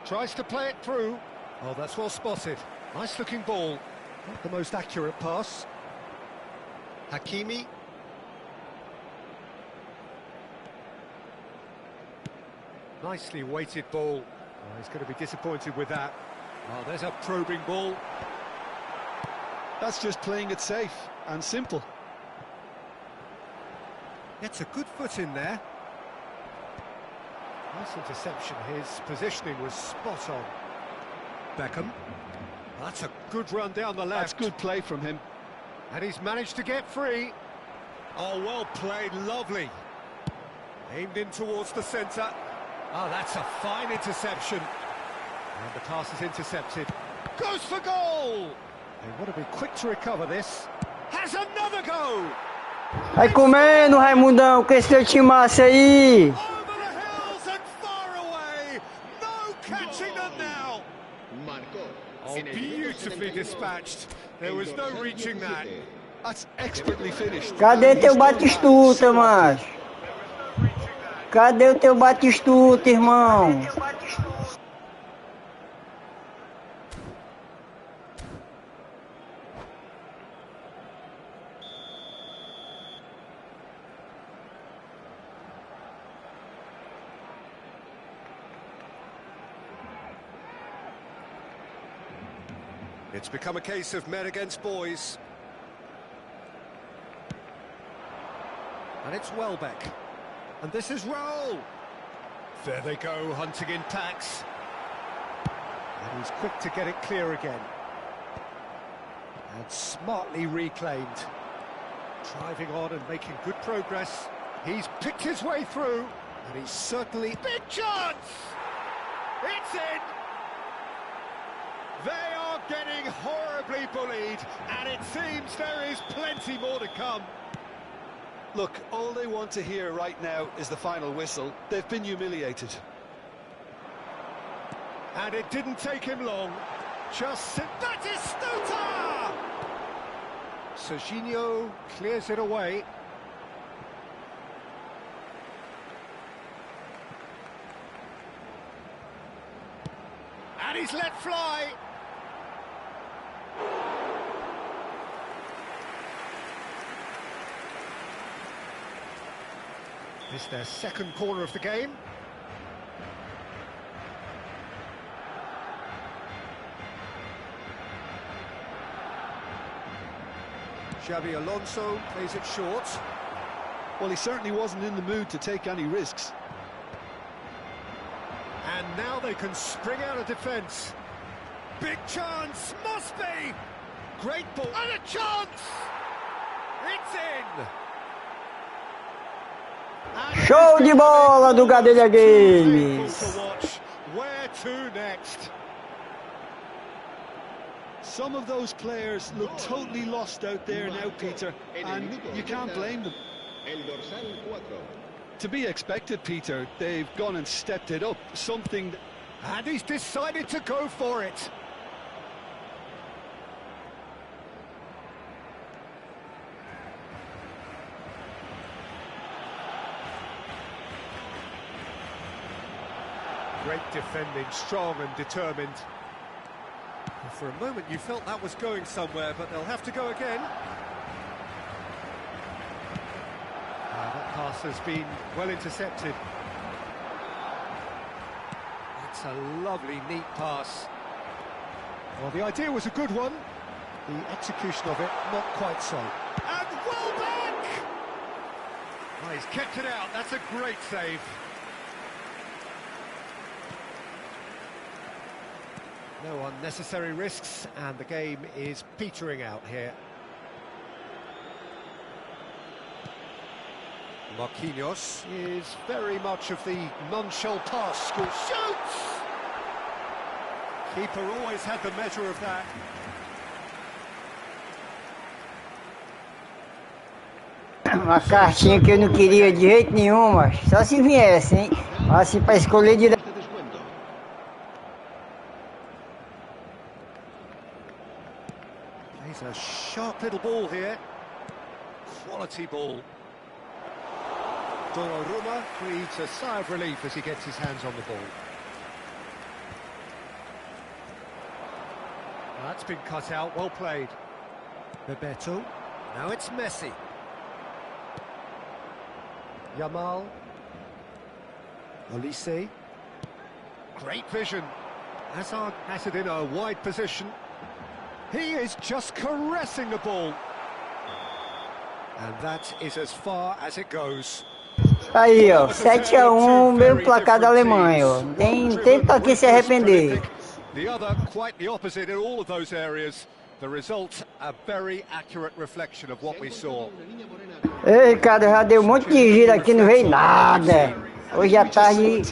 Tries to play it through. Oh, that's well spotted. Nice looking ball. Not the most accurate pass. Hakimi. Nicely weighted ball. Oh, he's going to be disappointed with that. Oh, there's a probing ball. That's just playing it safe and simple. Gets a good foot in there. Nice interception. His positioning was spot on. Beckham. That's a good run down the left. That's good play from him. And he's managed to get free. Oh, well played, lovely. Aimed in towards the centre. Oh, that's a fine interception. And the pass is intercepted. Goes for goal! They want to be quick to recover this. Has another go! Vai comendo, Raimundão, com esse teu timaço aí. Over the hills and far away! No catching them now! Oh, beautifully dispatched. There was no reaching that. That's expertly finished. Cadê teu Batistuta, macho? Cadê o teu Batistuta, irmão? It's become a case of men against boys. And it's Welbeck. And this is Raul. There they go, hunting in packs. And he's quick to get it clear again. And smartly reclaimed. Driving on and making good progress. He's picked his way through. And he's certainly... Big chance! It's in! They are getting horribly bullied, and it seems there is plenty more to come. Look, all they want to hear right now is the final whistle. They've been humiliated. And it didn't take him long. Just Batistuta! Serginho clears it away. And he's let fly. This is their second corner of the game. Xabi Alonso plays it short. Well, he certainly wasn't in the mood to take any risks. And now they can spring out of defence. Big chance, must be! Great ball, and a chance! It's in! Show de bola do Gadelha Games! Where to next? Some of those players look totally lost out there now, Peter, and you can't blame them. To be expected, Peter. They've gone and stepped it up, something... And he's decided to go for it. Great defending, strong and determined. And for a moment you felt that was going somewhere, but they'll have to go again. That pass has been well intercepted. It's a lovely, neat pass. Well, the idea was a good one. The execution of it, not quite so. And Welbeck! Well, he's kept it out. That's a great save. No unnecessary risks, and the game is petering out here. Marquinhos is very much of the nonchalant pass school. Shoots! Keeper always had the measure of that. Uma cartinha que eu não queria de jeito nenhum, mas só se viesse, hein? Assim para escolher direto. Plays a sharp little ball here. Quality ball. Donnarumma breathes a sigh of relief as he gets his hands on the ball. That's been cut out, well played. Bebeto, now it's Messi. Yamal. Olise. Great vision. Hazard has it in a wide position. He is just caressing the ball. And that is as far as it goes. Aí, ó, 7-1, mesmo placar da Alemanha, ó. Tem pra que se arrepender. The other, quite the opposite in all of those areas. The result, a very accurate reflection of what we saw. Ei, Ricardo, já deu um monte de giro aqui, não veio nada. Hoje à tarde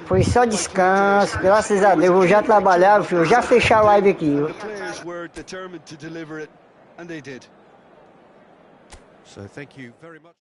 foi só descanso, graças a Deus. Vou já trabalhar, filho, já fechar a live aqui. So thank you very much.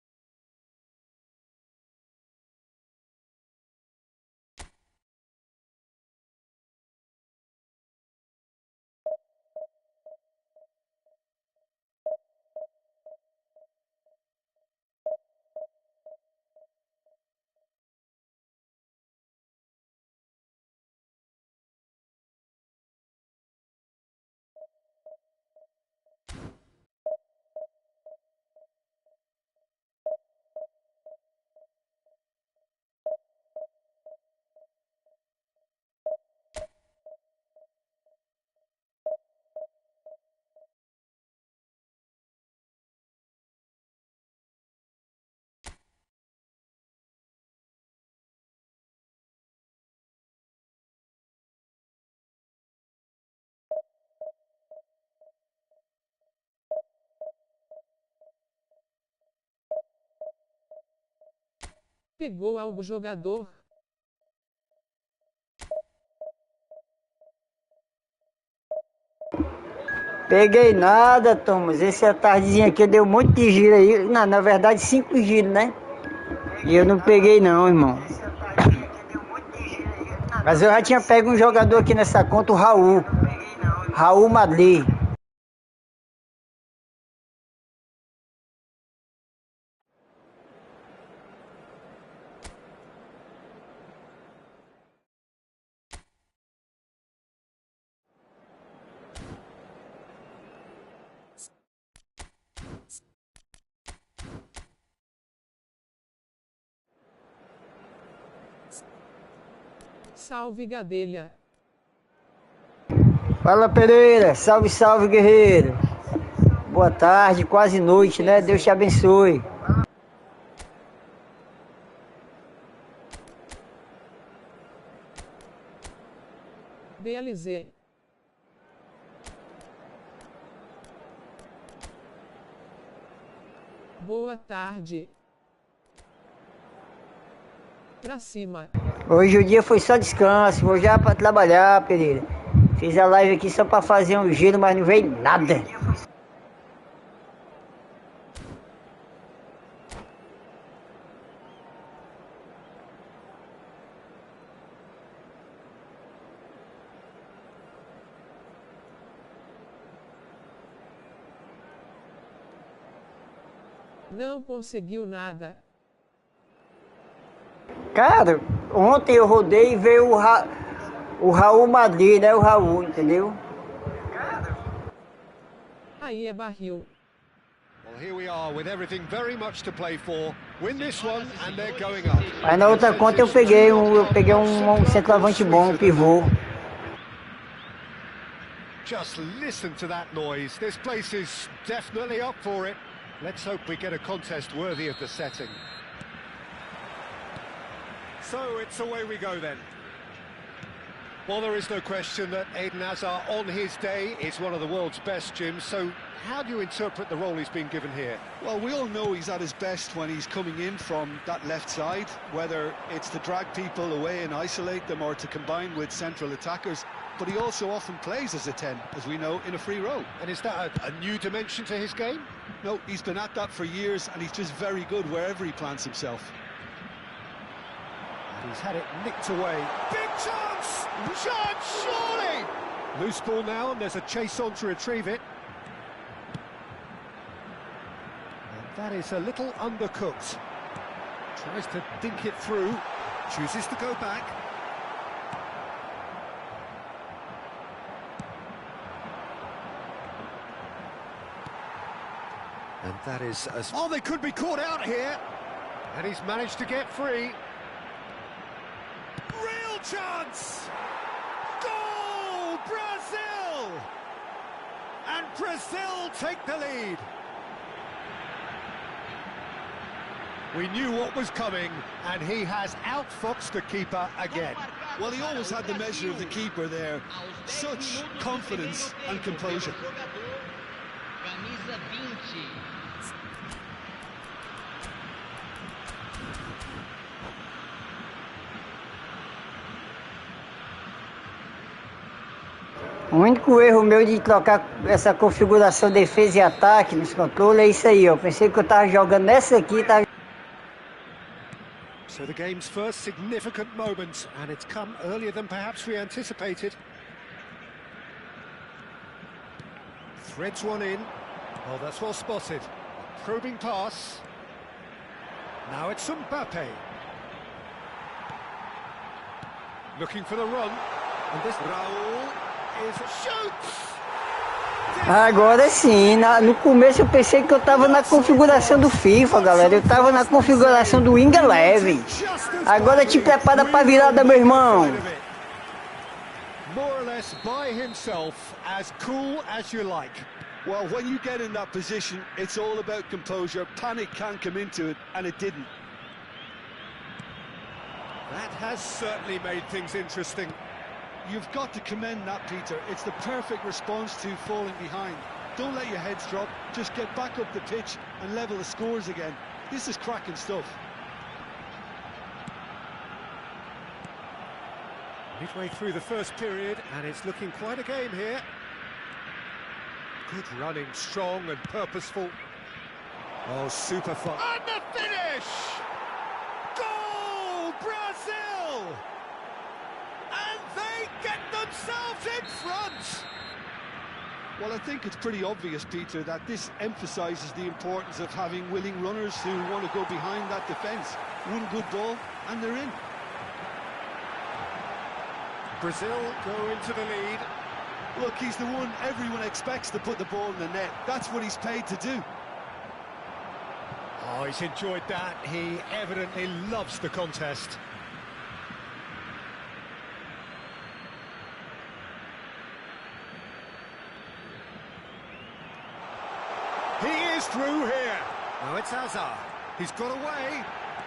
Pegou algo jogador. Peguei nada, Thomas. Essa tardezinha aqui deu um monte de giro aí. Não, na verdade 5 giros, né? E eu não peguei não, irmão. Mas eu já tinha pego um jogador aqui nessa conta, o Raul. Raul Madli. Salve, Gadelha. Fala, Pereira. Salve, salve, guerreiro. Boa tarde, quase noite, né? Deus te abençoe. BLZ. Boa tarde. Pra cima. Hoje o dia foi só descanso. Vou já pra trabalhar, Pereira. Fiz a live aqui só pra fazer um giro, mas não veio nada. Não conseguiu nada. Cara, ontem eu rodei e veio o Raul Madri, né? O Raul, entendeu? Aí é barril. Well, here we are with everything very much to play for. Win this one and they're going up. Mas na outra conta eu peguei um centroavante bom, um pivô. Just listen to that noise. This place is definitely up for it. Let's hope we get a contest worthy of the setting. So it's away we go then. Well, there is no question that Eden Hazard on his day is one of the world's best, Jim. So how do you interpret the role he's been given here? Well, we all know he's at his best when he's coming in from that left side, whether it's to drag people away and isolate them or to combine with central attackers. But he also often plays as a 10, as we know, in a free role. And is that a new dimension to his game? No, he's been at that for years, and he's just very good wherever he plants himself. And he's had it nicked away. Big chance! Chance, surely! Loose ball now, and there's a chase on to retrieve it. And that is a little undercooked. Tries to dink it through, chooses to go back. And that is as... Oh, they could be caught out here! And he's managed to get free. Real chance! Goal! Brazil! And Brazil take the lead. We knew what was coming, and he has outfoxed the keeper again. Well, he always had the measure of the keeper there. Such confidence and composure. Camisa 20. O único erro meu de trocar essa configuração defesa e ataque nos controles é isso aí, ó. Pensei que eu tava jogando nessa aqui, tava... So the game's first significant moment, and it's come earlier than perhaps we anticipated. Threads one in. Oh, that's well spotted. Probing pass. Now it's Mbappe. Looking for the run. And this Raul is shoots! Agora sim, no começo eu pensei que eu tava na configuração do FIFA, galera. Eu tava na configuração do Wing Eleven. Agora te prepara pra virada, meu irmão. More or less by himself, as cool as you like. Well, when you get in that position, it's all about composure. Panic can come into it, and it didn't. That has certainly made things interesting. You've got to commend that, Peter. It's the perfect response to falling behind. Don't let your heads drop. Just get back up the pitch and level the scores again. This is cracking stuff. Midway through the first period, and it's looking quite a game here. Good running, strong and purposeful. Oh, super fun. And the finish! Goal, Brazil! And they get themselves in front! Well, I think it's pretty obvious, Peter, that this emphasises the importance of having willing runners who want to go behind that defence. One good ball, and they're in. Brazil go into the lead. Look, he's the one everyone expects to put the ball in the net. That's what he's paid to do. Oh, he's enjoyed that. He evidently loves the contest. He is through here. Now it's Hazard. He's got away.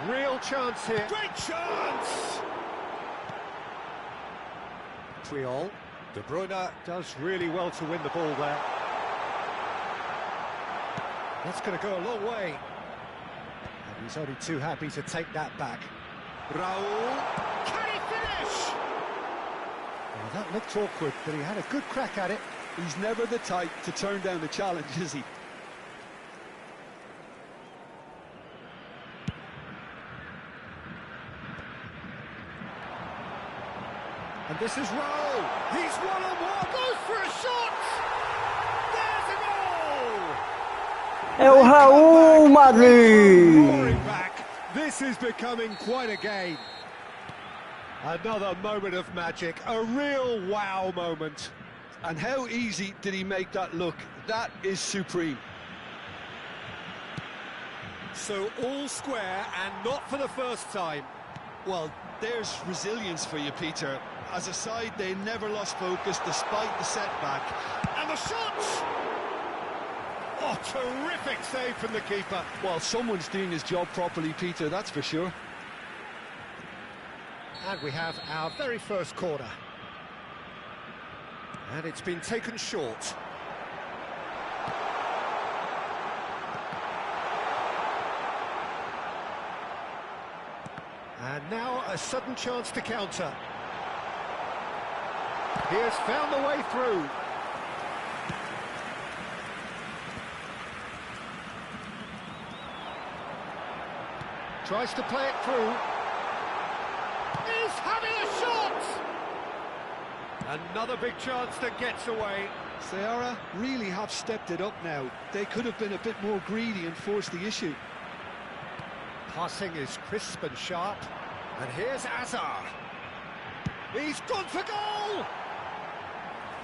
Real chance here. Great chance! Triol. De Bruyne does really well to win the ball there. That's going to go a long way. And he's only too happy to take that back. Raul. Can he finish? Well, that looked awkward, but he had a good crack at it. He's never the type to turn down a challenge, is he? And this is Raul. He's one-on-one. Goes for a shot. There's a goal. É o Raul, Madrid. Roaring back. This is becoming quite a game. Another moment of magic. A real wow moment. And how easy did he make that look? That is supreme. So all square, and not for the first time. Well, there's resilience for you, Peter. As a side, they never lost focus despite the setback. And the shots! Oh, terrific save from the keeper. Well, someone's doing his job properly, Peter, that's for sure. And we have our very first corner. And it's been taken short. And now a sudden chance to counter. He has found the way through. Tries to play it through. He's having a shot! Another big chance that gets away. Ceará really have stepped it up now. They could have been a bit more greedy and forced the issue. Passing is crisp and sharp. And here's Hazard. He's gone for goal!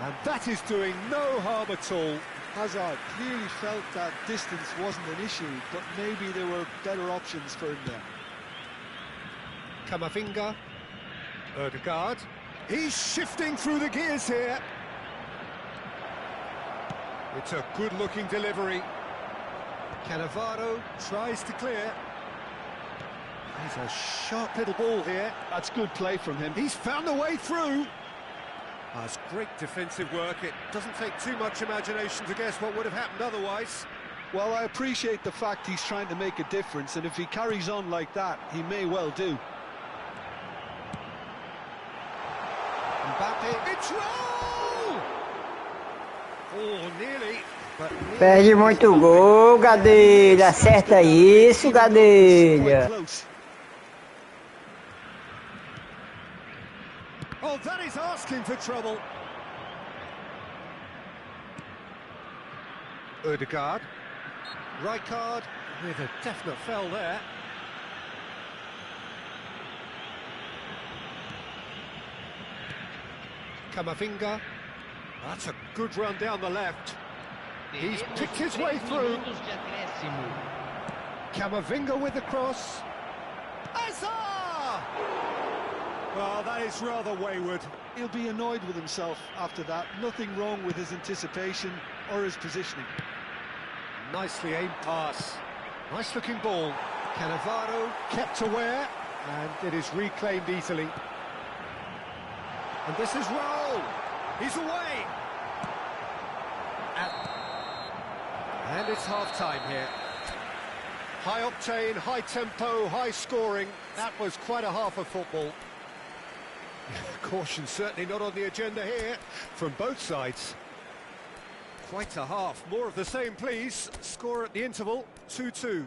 And that is doing no harm at all. Hazard clearly felt that distance wasn't an issue, but maybe there were better options for him there. Camavinga. Ødegaard. He's shifting through the gears here. It's a good-looking delivery. Cannavaro tries to clear. He's a sharp little ball here. That's good play from him. He's found a way through. That's great defensive work. It doesn't take too much imagination to guess what would have happened otherwise. Well, I appreciate the fact he's trying to make a difference, and if he carries on like that, he may well do. Mbappe, it's roll! Oh, nearly. But nearly. Perde muito gol, Gadelha. Acerta isso, Gadelha. Oh, that is asking for trouble. Ødegaard. Rijkaard with a definite foul there. Camavinga. That's a good run down the left. He's picked his way through. Camavinga with the cross. Hazard! Well, that is rather wayward. He'll be annoyed with himself after that. Nothing wrong with his anticipation or his positioning. Nicely aimed pass. Nice looking ball. Cannavaro kept aware, and it is reclaimed easily. And this is Raul. He's away. And it's half-time here. High octane, high tempo, high scoring. That was quite a half of football. Caution certainly not on the agenda here from both sides. Quite a half. More of the same, please. Score at the interval, 2-2.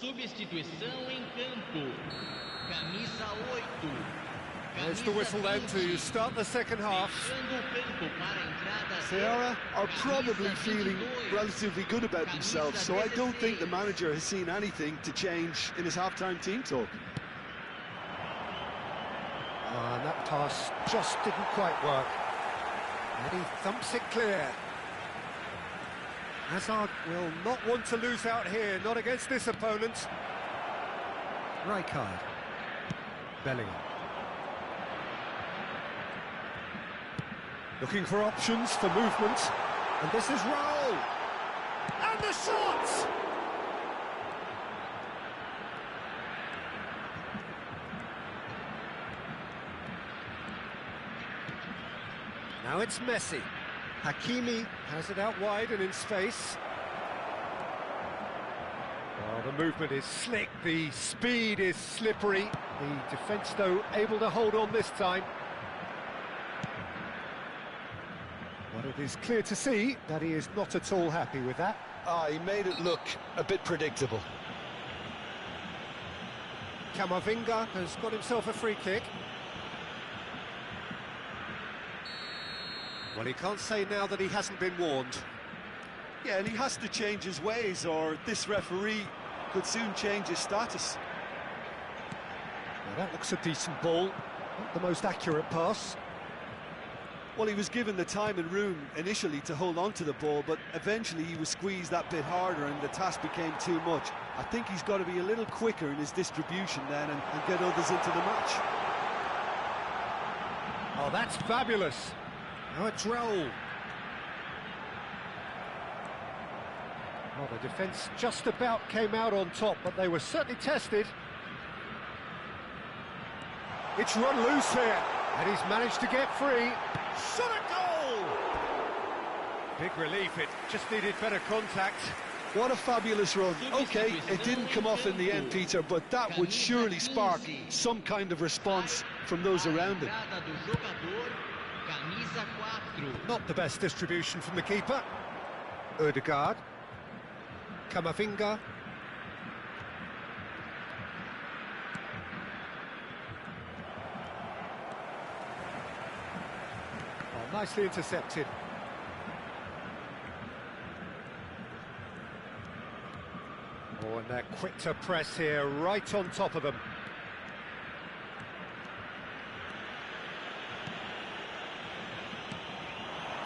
Substituição em campo. Camisa 8. There's the whistle then to start the second half. Ceará are probably feeling relatively good about themselves, so I don't think the manager has seen anything to change in his half-time team talk. And that pass just didn't quite work. And he thumps it clear. Hazard will not want to lose out here, not against this opponent. Rijkaard. Bellingham. Looking for options for movement. And this is Raul. And the shot! Now it's Messi. Hakimi has it out wide and in space. Well, the movement is slick, the speed is slippery. The defence, though, able to hold on this time. But it is clear to see that he is not at all happy with that. He made it look a bit predictable. Camavinga has got himself a free kick. Well, he can't say now that he hasn't been warned. Yeah, and he has to change his ways, or this referee could soon change his status. Well, that looks a decent ball. Not the most accurate pass. Well, he was given the time and room initially to hold on to the ball, but eventually he was squeezed that bit harder and the task became too much. I think he's got to be a little quicker in his distribution then and get others into the match. Oh, that's fabulous. Now it's Raul. Well, the defence just about came out on top, but they were certainly tested. It's run loose here, and he's managed to get free. Shot a goal! Big relief, it just needed better contact. What a fabulous run. Okay, it didn't come off in the end, Peter, but that would surely spark some kind of response from those around him. Not the best distribution from the keeper. Ødegaard. Camavinga. Oh, nicely intercepted. Oh, and they're quick to press here, right on top of them.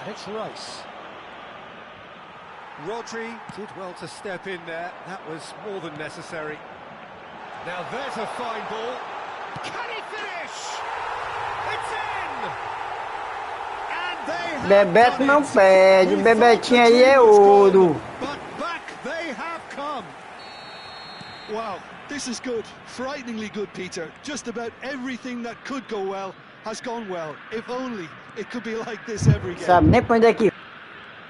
And it's Rice. Rodri did well to step in there. That was more than necessary. Now there's a fine ball. Can he finish? It's in! And they have Bebeto done não it. perde, We Bebetinho thought the aí é dream was ouro. gone, but back they have come. Wow, this is good. Frighteningly good, Peter. Just about everything that could go well has gone well. If only it could be like this every game. Sabe nem pra onde é que...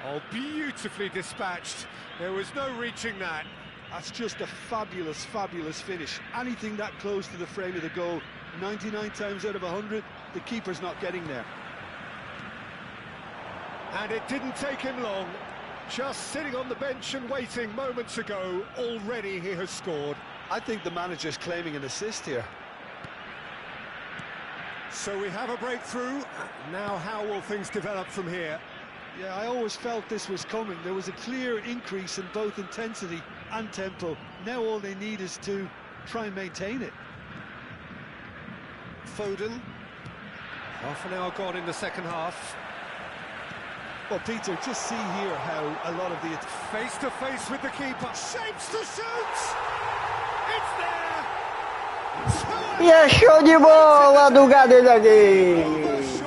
Oh, beautifully dispatched. There was no reaching that. That's just a fabulous, fabulous finish. Anything that close to the frame of the goal, 99 times out of 100, the keeper's not getting there. And it didn't take him long. Just sitting on the bench and waiting moments ago, already he has scored. I think the manager's claiming an assist here. So we have a breakthrough. Now how will things develop from here? Yeah, I always felt this was coming. There was a clear increase in both intensity and tempo. Now all they need is to try and maintain it. Foden. Half an hour gone in the second half. Well, Peter, just see here how a lot of the... Face to face with the keeper. Shapes to shoot! It's there! E é show de bola do GadelhaGames.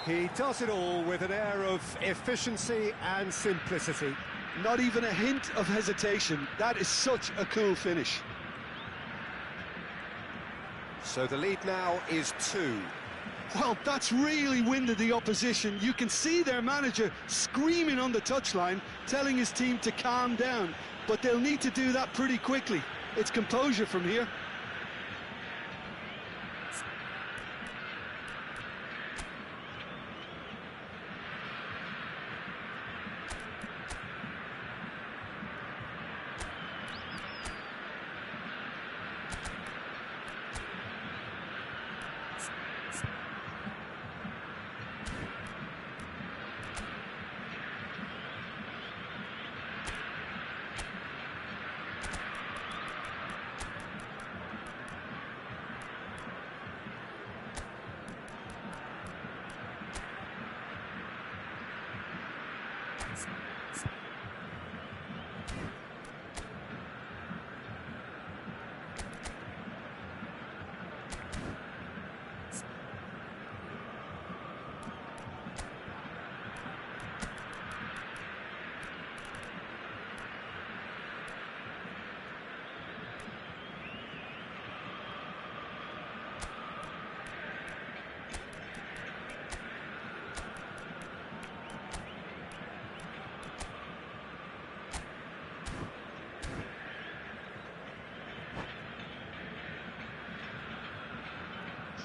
He does it all with an air of efficiency and simplicity. Not even a hint of hesitation. That is such a cool finish. So the lead now is 2. Well, that's really winded the opposition. You can see their manager screaming on the touchline, telling his team to calm down. But they'll need to do that pretty quickly. It's composure from here.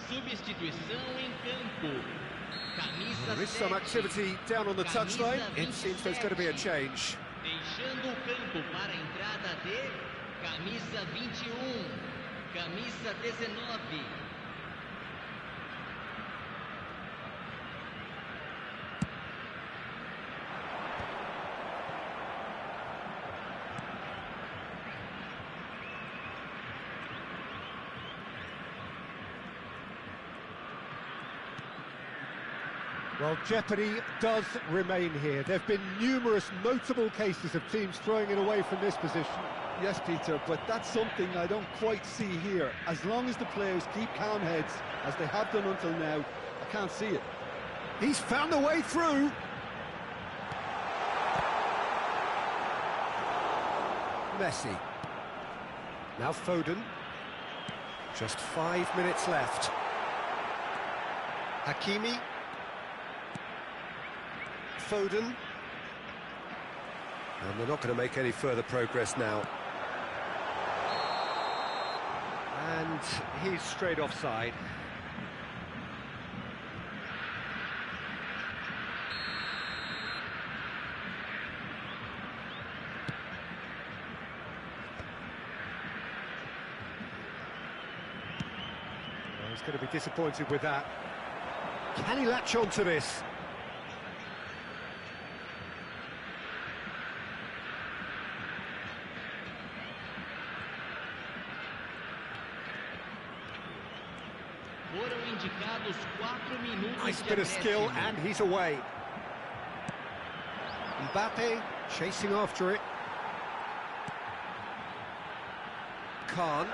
Substituição em campo. There is some activity down on the touchline. It seems there's going to be a change. Deixando o campo para a entrada de camisa 21, camisa 19. Well, jeopardy does remain here. There have been numerous notable cases of teams throwing it away from this position. Yes, Peter, but that's something I don't quite see here. As long as the players keep calm heads, as they have done until now, I can't see it. He's found a way through. Messi. Now Foden. Just 5 minutes left. Hakimi. Foden. And they're not going to make any further progress now. And he's straight offside. Well, he's going to be disappointed with that. Can he latch on to this? Foram indicados 4 minutos. Nice bit of skill, and he's away. Mbappe chasing after it. Khan.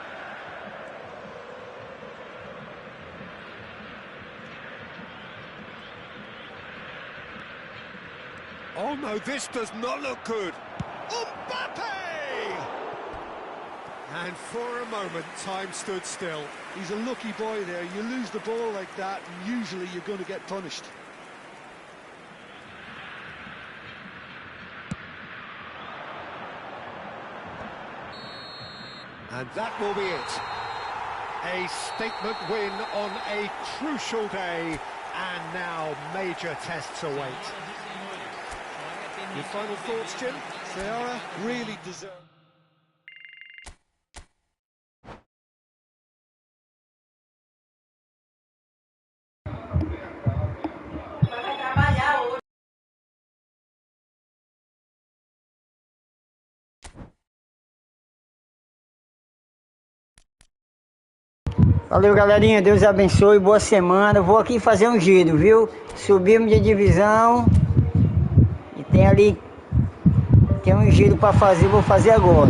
Oh no, this does not look good. Mbappe! And for a moment, time stood still. He's a lucky boy there. You lose the ball like that, and usually you're going to get punished. And that will be it. A statement win on a crucial day, and now major tests await. Your final thoughts, Jim? Seara really deserves... Valeu, galerinha, Deus abençoe, boa semana. Vou aqui fazer um giro, viu? Subimos de divisão e tem um giro para fazer, vou fazer agora.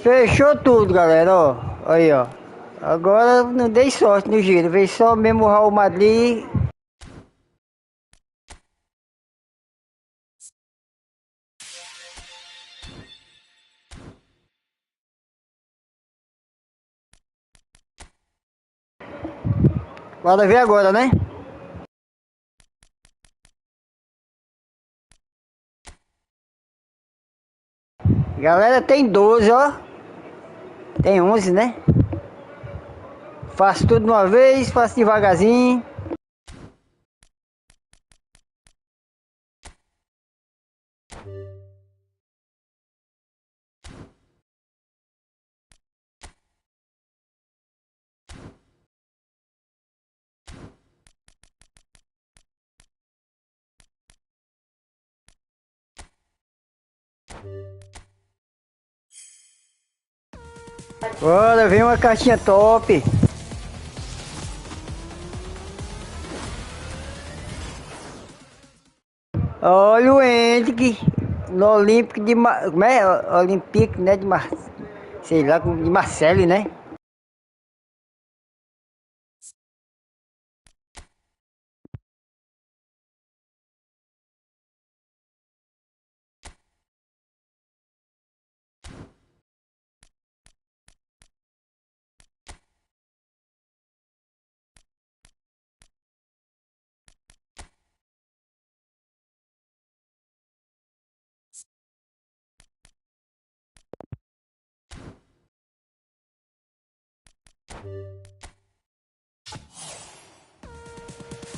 Fechou tudo, galera, ó. Aí, ó. Agora não dei sorte no giro, veio só mesmo o Real Madrid. Bora ver agora, né? Galera, tem 12, ó. Tem 11, né? Faço tudo de uma vez, faço devagarzinho. Bora, vem uma cartinha top. Olha o Hendrick no Olímpico de como é? Olympique, né? Sei lá, de Marseille, né?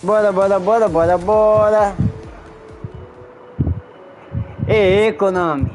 Bora, bora, bora, bora, bora. Konami.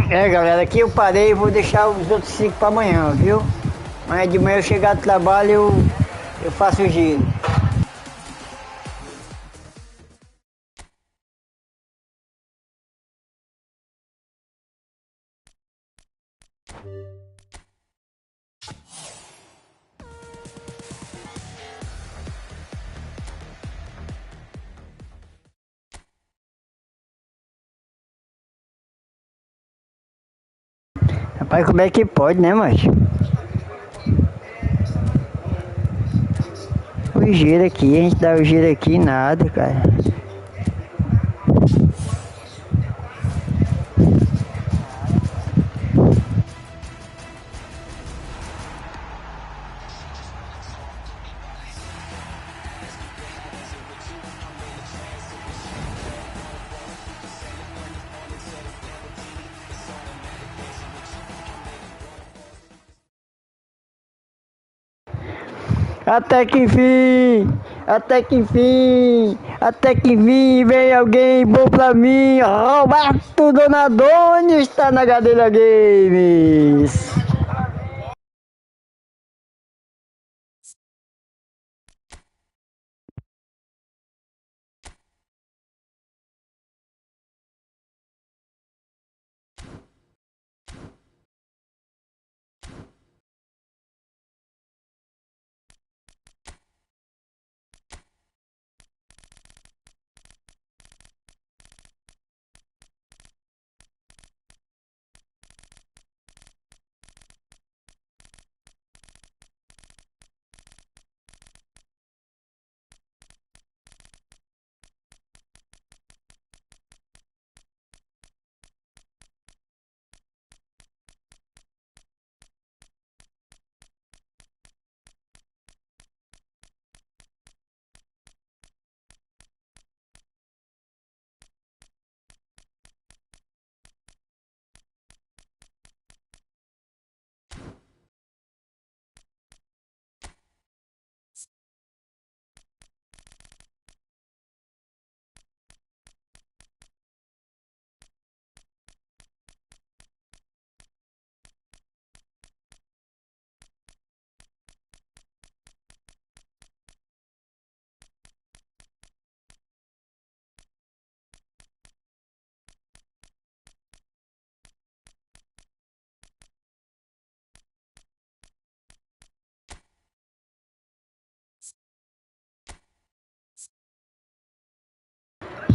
É, galera, aqui eu parei e vou deixar os outros 5 para amanhã, viu? Amanhã de manhã eu chegar do trabalho, eu faço o giro. Rapaz, como é que pode, né, macho? O giro aqui, a gente dá o giro aqui, nada, cara. Até que enfim, até que enfim, até que enfim, vem alguém bom pra mim. Roberto Donadoni está na Gadelha Games.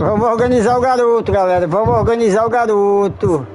Vamos organizar o garoto, galera. Vamos organizar o garoto.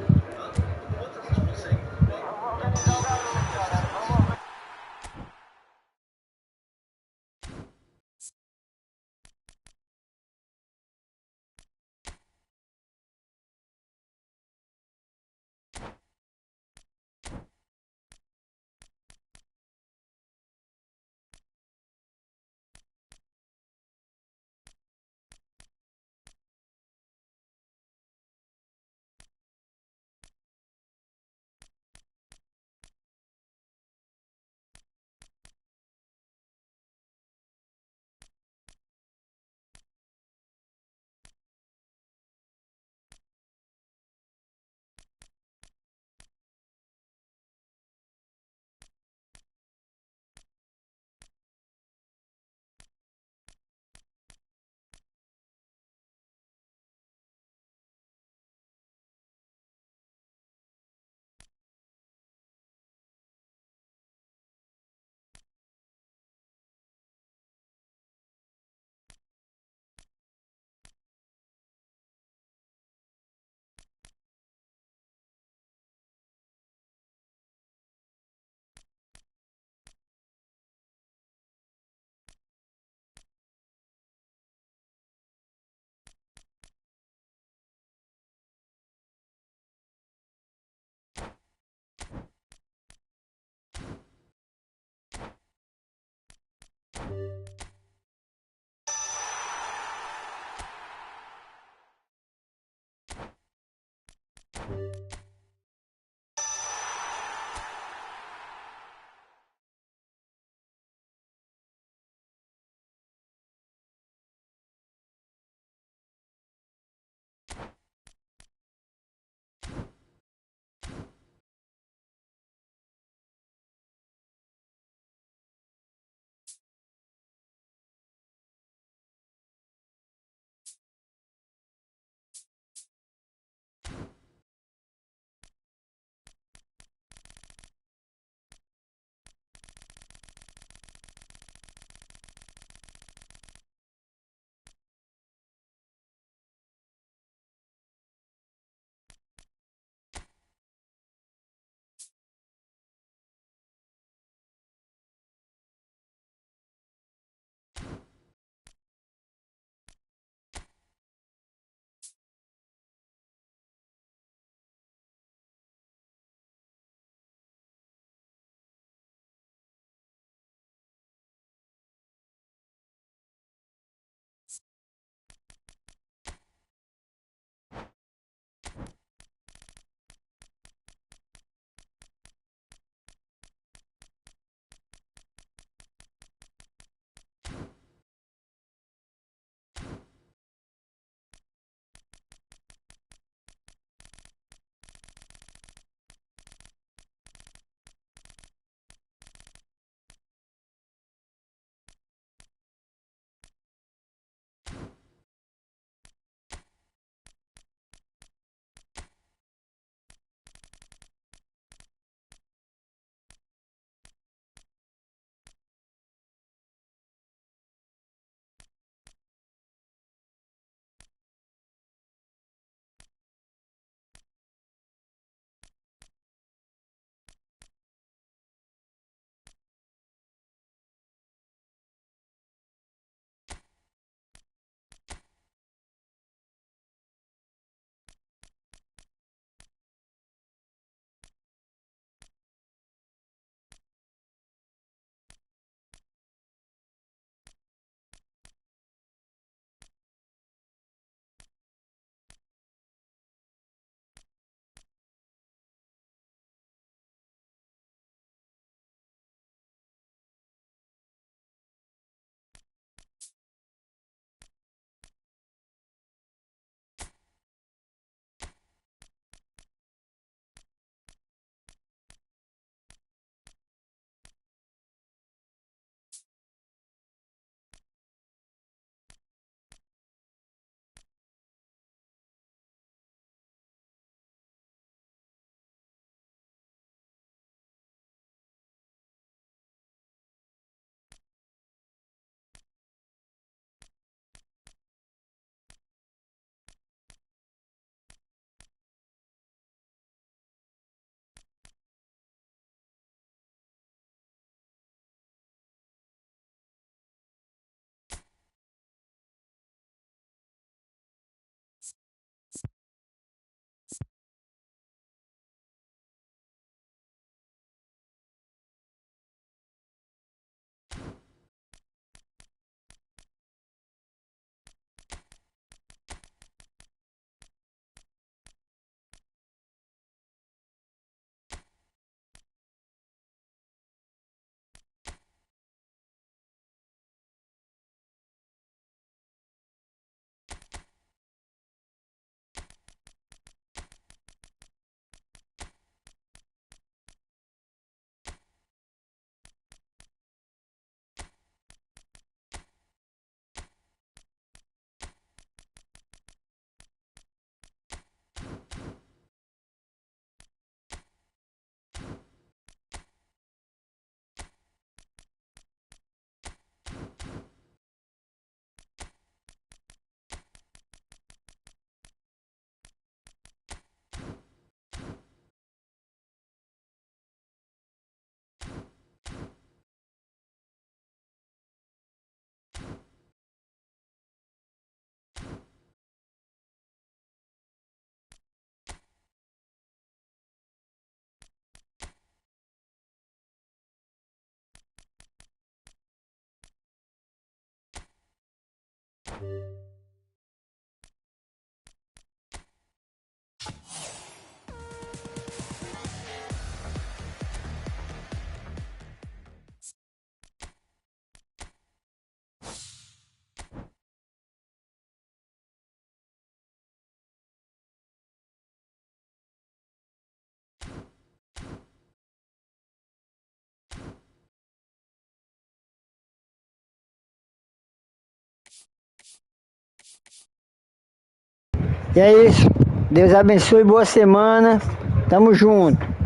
E é isso. Deus abençoe, boa semana. Tamo junto.